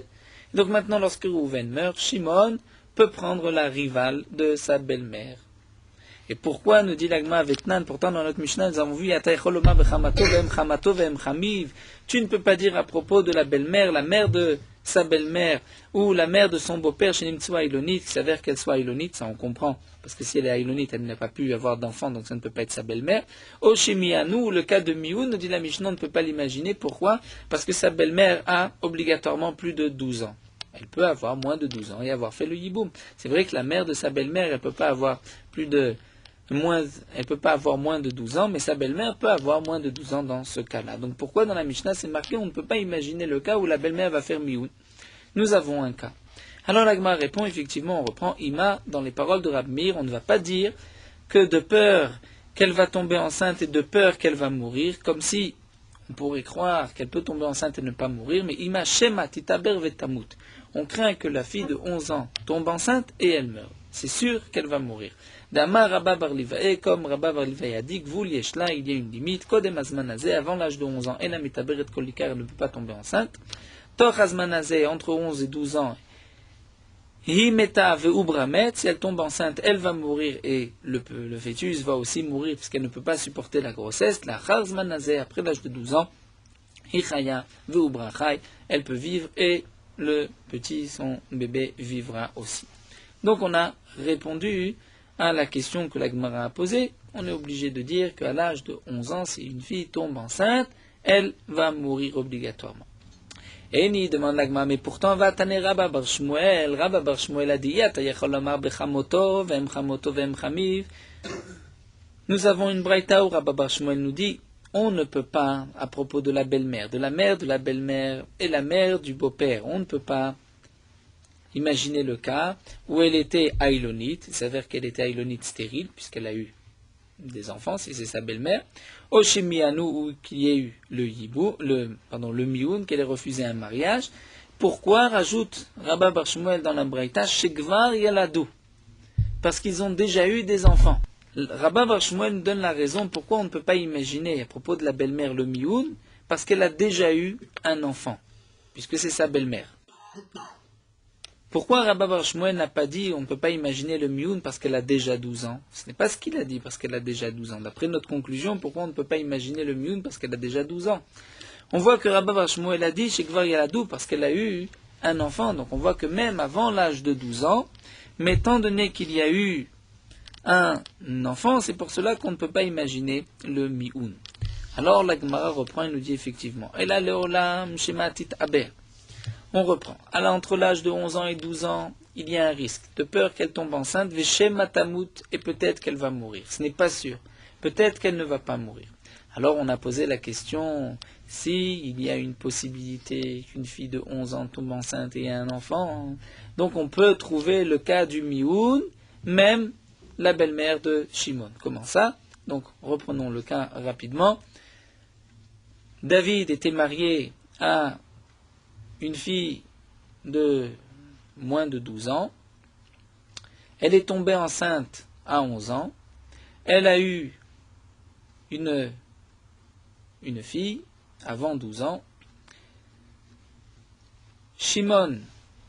Donc maintenant, lorsque Réhouven meurt, Shimon peut prendre la rivale de sa belle-mère. Et pourquoi, nous dit l'Agma avec Nan, pourtant dans notre Mishnah, nous avons vu tu ne peux pas dire à propos de la belle-mère, la mère de sa belle-mère, ou la mère de son beau-père, chez Nimtsua Ilonite, il s'avère qu'elle soit Ilonite, ça on comprend, parce que si elle est Ilonite, elle n'a pas pu avoir d'enfant, donc ça ne peut pas être sa belle-mère. Oshimianou, le cas de Mioun, nous dit la Mishnah, on ne peut pas l'imaginer, pourquoi? Parce que sa belle-mère a obligatoirement plus de 12 ans. Elle peut avoir moins de 12 ans et avoir fait le Yiboum. C'est vrai que la mère de sa belle-mère, elle ne peut pas avoir moins de 12 ans, mais sa belle-mère peut avoir moins de 12 ans dans ce cas-là. Donc pourquoi dans la Mishnah c'est marqué, on ne peut pas imaginer le cas où la belle-mère va faire mioun? Nous avons un cas. Alors l'Agma répond, effectivement, on reprend Ima, dans les paroles de Rabbi Meir, on ne va pas dire que de peur qu'elle va tomber enceinte et de peur qu'elle va mourir, comme si on pourrait croire qu'elle peut tomber enceinte et ne pas mourir, mais Ima Shema Titaber Vetamut. On craint que la fille de 11 ans tombe enceinte et elle meurt. c'est sûr qu'elle va mourir. D'Amar Rabba Bar Livae, comme Rabba Bar Livae a dit, Gvul Yeshla, il y a une limite, Kodem Azmanazé, avant l'âge de 11 ans, Ena Metaberet Kolikar, elle ne peut pas tomber enceinte. Toch Azmanazé, entre 11 et 12 ans, Himeta Veubramet, si elle tombe enceinte, elle va mourir et le fœtus va aussi mourir puisqu'elle ne peut pas supporter la grossesse. La Charzmanazé, après l'âge de 12 ans, Hichaya Veubrachai, elle peut vivre et le petit, son bébé, vivra aussi. Donc on a répondu à la question que la Gemara a posée. On est obligé de dire qu'à l'âge de 11 ans, si une fille tombe enceinte, elle va mourir obligatoirement. Et il demande la Gemara, mais pourtant va Tane Rabba Bar Shmuel a dit, nous avons une braïta où Rabba Bar Shmuel nous dit, on ne peut pas, à propos de la belle-mère, de la mère de la belle-mère et la mère du beau-père, on ne peut pas imaginer le cas où elle était aïlonite, il s'avère qu'elle était aïlonite stérile, puisqu'elle a eu des enfants, si c'est sa belle-mère, Oshemianou, ou qu'il y ait eu le mioun, qu'elle ait refusé un mariage. Pourquoi rajoute Rabba Bar Shmuel dans la Braïta, Shegvar Yaladou? Parce qu'ils ont déjà eu des enfants. Rabba Bar Shmuel nous donne la raison pourquoi on ne peut pas imaginer à propos de la belle-mère le mioun, parce qu'elle a déjà eu un enfant, puisque c'est sa belle-mère. Pourquoi Rabba Bar Shmuel n'a pas dit on ne peut pas imaginer le mioun parce qu'elle a déjà 12 ans? Ce n'est pas ce qu'il a dit parce qu'elle a déjà 12 ans. D'après notre conclusion, pourquoi on ne peut pas imaginer le mioun parce qu'elle a déjà 12 ans? On voit que Rabba Bar Shmuel a dit Shekvar Yaladou parce qu'elle a eu un enfant. Donc on voit que même avant l'âge de 12 ans, mais étant donné qu'il y a eu un enfant, c'est pour cela qu'on ne peut pas imaginer le mioun. Alors la Gemara reprend et nous dit effectivement Ela leolam shematit aber. On reprend. Alors, entre l'âge de 11 ans et 12 ans, il y a un risque, de peur qu'elle tombe enceinte, Veshem Matamut, et peut-être qu'elle va mourir. Ce n'est pas sûr. Peut-être qu'elle ne va pas mourir. Alors, on a posé la question, si il y a une possibilité qu'une fille de 11 ans tombe enceinte et ait un enfant, donc on peut trouver le cas du mioun, même la belle-mère de Shimon. Comment ça? Donc, reprenons le cas rapidement. David était marié à une fille de moins de 12 ans, elle est tombée enceinte à 11 ans, elle a eu une fille avant 12 ans, Shimon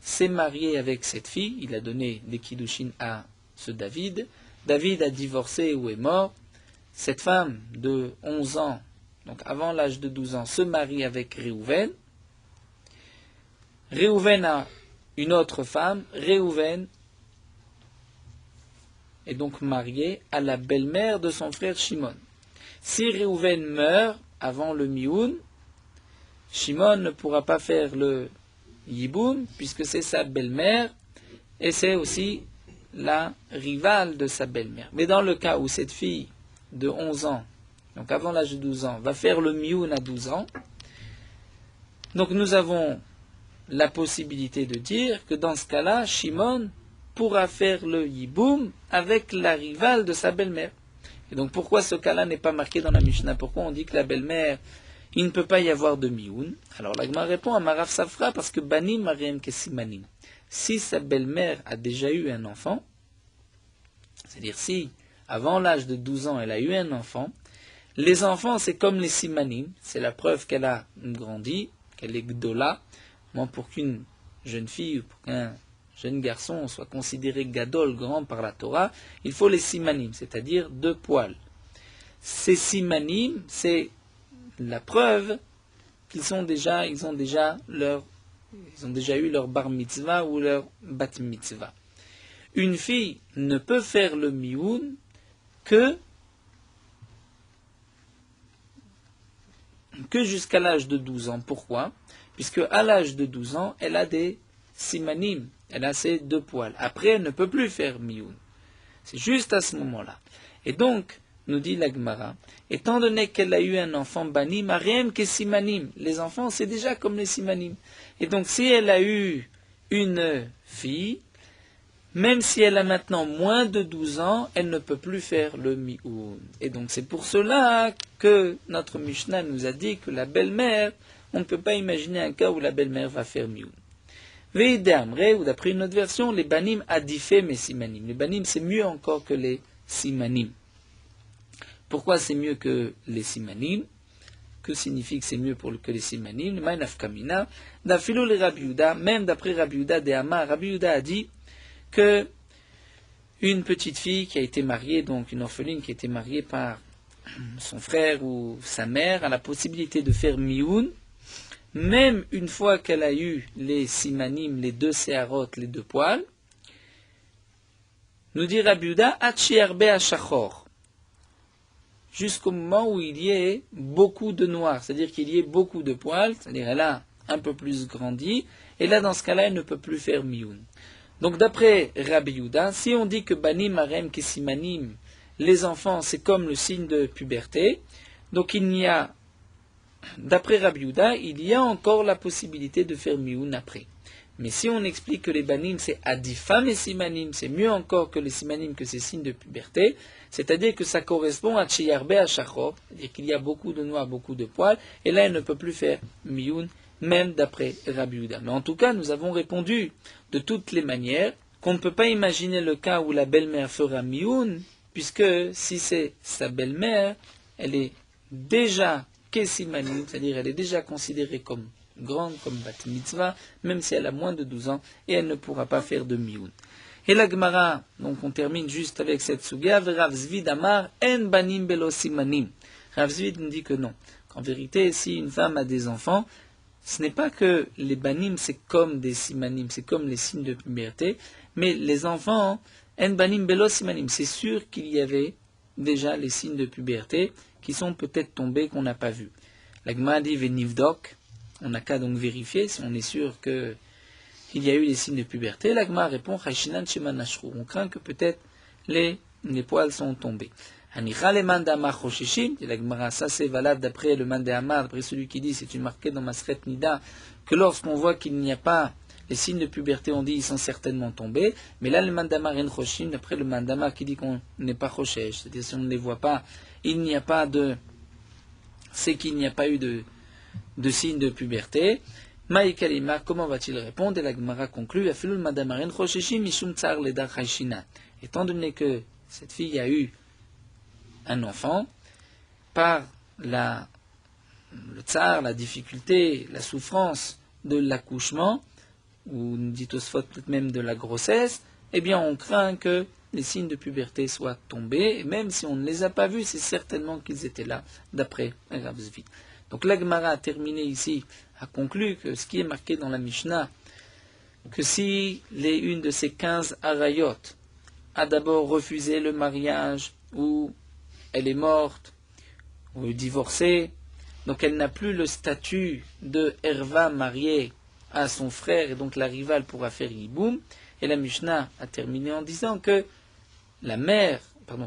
s'est marié avec cette fille, il a donné des kiddushin à ce David, David a divorcé ou est mort, cette femme de 11 ans, donc avant l'âge de 12 ans, se marie avec Réhouven, Réhouven a une autre femme, Réhouven est donc marié à la belle-mère de son frère Shimon. Si Réhouven meurt avant le mioun, Shimon ne pourra pas faire le yiboum, puisque c'est sa belle-mère, et c'est aussi la rivale de sa belle-mère. Mais dans le cas où cette fille de 11 ans, donc avant l'âge de 12 ans, va faire le mioun à 12 ans, donc nous avons la possibilité de dire que dans ce cas-là, Shimon pourra faire le yiboum avec la rivale de sa belle-mère. Et donc pourquoi ce cas-là n'est pas marqué dans la Mishnah? Pourquoi on dit que la belle-mère, il ne peut pas y avoir de mioun? Alors la Gemara répond à Marav Safra parce que Banim Mariam Kesimanim. Si sa belle-mère a déjà eu un enfant, c'est-à-dire si avant l'âge de 12 ans elle a eu un enfant, les enfants c'est comme les simanim, c'est la preuve qu'elle a grandi, qu'elle est gdola. Pour qu'une jeune fille ou pour qu'un jeune garçon soit considéré gadol, grand par la Torah, il faut les simanim, c'est-à-dire 2 poils. Ces simanim, c'est la preuve qu'ils ont déjà eu leur bar mitzvah ou leur bat mitzvah. Une fille ne peut faire le mioun que jusqu'à l'âge de 12 ans. Pourquoi? Puisque à l'âge de 12 ans, elle a des simanim, elle a ses 2 poils. Après, elle ne peut plus faire mioun. C'est juste à ce moment-là. Et donc, nous dit la Gemara, étant donné qu'elle a eu un enfant bani, mariem que simanim. Les enfants, c'est déjà comme les simanim. Et donc, si elle a eu une fille, même si elle a maintenant moins de 12 ans, elle ne peut plus faire le mioun. Et donc, c'est pour cela que notre Mishnah nous a dit que la belle-mère, on ne peut pas imaginer un cas où la belle-mère va faire mioun. Veidamre, ou d'après une autre version, les banim adifé mais simanim. Les banim, c'est mieux encore que les simanim. Pourquoi c'est mieux que les simanim? Que signifie que c'est mieux que les simanim? Le Nafkamina, d'afilo les Rabbi Yehuda, même d'après Rabbi Yehuda de Hamar, Rabbi Yehuda a dit que une petite fille qui a été mariée, donc une orpheline qui a été mariée par son frère ou sa mère, a la possibilité de faire mioun, même une fois qu'elle a eu les simanim, les deux séharot, les deux poils. Nous dit Rabbi Yehuda, Atchiarbe Ashachor, jusqu'au moment où il y ait beaucoup de noir, c'est-à-dire qu'il y ait beaucoup de poils, c'est-à-dire elle a un peu plus grandi, et là dans ce cas-là elle ne peut plus faire mioun. Donc d'après Rabbi Yehuda, si on dit que banim harem kesimanim, les enfants c'est comme le signe de puberté, donc il n'y a, d'après Rabbi Yehuda, il y a encore la possibilité de faire mioun après. Mais si on explique que les banim c'est adifam et simanim, c'est mieux encore que les simanim, que ces signes de puberté, c'est-à-dire que ça correspond à tchiyarbe à shachor, c'est-à-dire qu'il y a beaucoup de noix, beaucoup de poils, et là elle ne peut plus faire mioun, même d'après Rabbi Yehuda. Mais en tout cas, nous avons répondu de toutes les manières qu'on ne peut pas imaginer le cas où la belle-mère fera mioun, puisque si c'est sa belle-mère, elle est déjà kesimanim, c'est-à-dire elle est déjà considérée comme grande, comme bat mitzvah, même si elle a moins de 12 ans, et elle ne pourra pas faire de mioun. Et la Gemara, donc on termine juste avec cette sugia, Rav Zvid Amar, en banim belo simanim. Rav Zvid nous dit que non. Qu'en vérité, si une femme a des enfants, ce n'est pas que les banim c'est comme des simanim, c'est comme les signes de puberté, mais les enfants, en banim belo simanim, c'est sûr qu'il y avait déjà les signes de puberté qui sont peut-être tombés qu'on n'a pas vus. La Gemara dit venivdok, on n'a qu'à donc vérifier si on est sûr que il y a eu les signes de puberté. La Gemara répond Chayshinan Sheman Nashrou. On craint que peut-être les poils sont tombés. Anicha le mandamar choshishim. La Gemara, ça c'est valable d'après le mandamar, d'après celui qui dit, c'est une marquée dans Masret Nida, que lorsqu'on voit qu'il n'y a pas les signes de puberté, on dit ils sont certainement tombés. Mais là le mandamar en choshim, d'après le mandamar qui dit qu'on n'est pas choshesh, c'est-à-dire si on ne les voit pas, il n'y a pas de, c'est qu'il n'y a pas eu de signes de puberté. Maïkalima, comment va-t-il répondre? Et la Gemara conclut, étant donné que cette fille a eu un enfant, par le tsar, la difficulté, la souffrance de l'accouchement, ou nous dit Tosfot peut-être même de la grossesse, eh bien on craint que les signes de puberté soient tombés, et même si on ne les a pas vus, c'est certainement qu'ils étaient là, d'après Rav Zvid. Donc la Gemara a terminé ici, a conclu que ce qui est marqué dans la Mishnah, que si une de ces 15 arayot a d'abord refusé le mariage, ou elle est morte, ou divorcée, donc elle n'a plus le statut de Herva mariée à son frère, et donc la rivale pourra faire Yiboum, et la Mishnah a terminé en disant que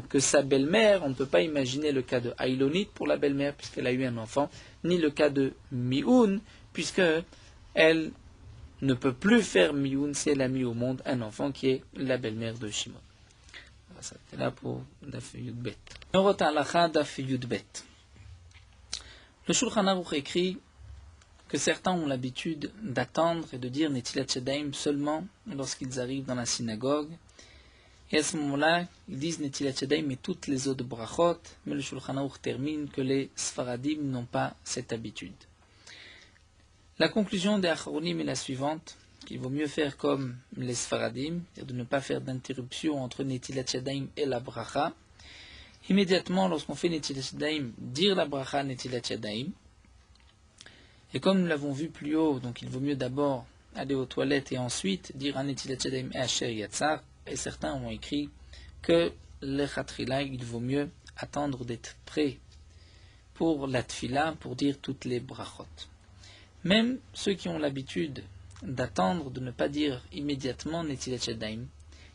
que sa belle-mère, on ne peut pas imaginer le cas de Ailonit pour la belle-mère, puisqu'elle a eu un enfant, ni le cas de Mioun, puisque elle ne peut plus faire Mioun si elle a mis au monde un enfant qui est la belle-mère de Shimon. Ça, c'était là pour Daf Yudbet. Daf Yudbet. Le Shulchan Aruch écrit que certains ont l'habitude d'attendre et de dire Netilat Yadayim seulement lorsqu'ils arrivent dans la synagogue. Et à ce moment-là, ils disent Netilat Yadayim et toutes les autres brachot, mais le Shulchan Aruch termine que les Sfaradim n'ont pas cette habitude. La conclusion des Acharonim est la suivante, qu'il vaut mieux faire comme les Sfaradim, c'est-à-dire de ne pas faire d'interruption entre Netilat Yadayim et la bracha. Immédiatement, lorsqu'on fait Netilat Yadayim, dire la bracha Netilat Yadayim. Et comme nous l'avons vu plus haut, donc il vaut mieux d'abord aller aux toilettes et ensuite dire un Netilat Yadayim et Asher Yatzar. Et certains ont écrit que le Chatrila, il vaut mieux attendre d'être prêt pour la Tfila, pour dire toutes les brachot. Même ceux qui ont l'habitude d'attendre, de ne pas dire immédiatement Netilat Yadayim,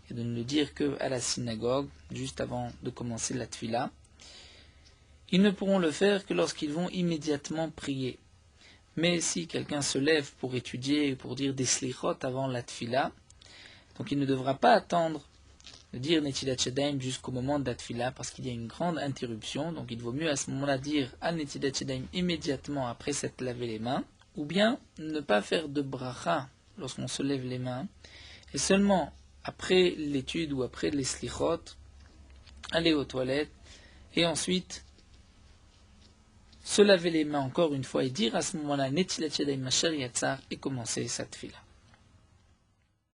et de ne le dire qu'à la synagogue, juste avant de commencer la Tfila, ils ne pourront le faire que lorsqu'ils vont immédiatement prier. Mais si quelqu'un se lève pour étudier, pour dire des slichot avant la Tfila, donc il ne devra pas attendre de dire Netilat Yadayim jusqu'au moment de la Tfila, parce qu'il y a une grande interruption, donc il vaut mieux à ce moment-là dire Al Netilat Yadayim immédiatement après s'être lavé les mains, ou bien ne pas faire de bracha lorsqu'on se lève les mains, et seulement après l'étude ou après les slichot, aller aux toilettes, et ensuite se laver les mains encore une fois et dire à ce moment-là Netilat Yadayim Asher Yatzar et commencer sa tefila.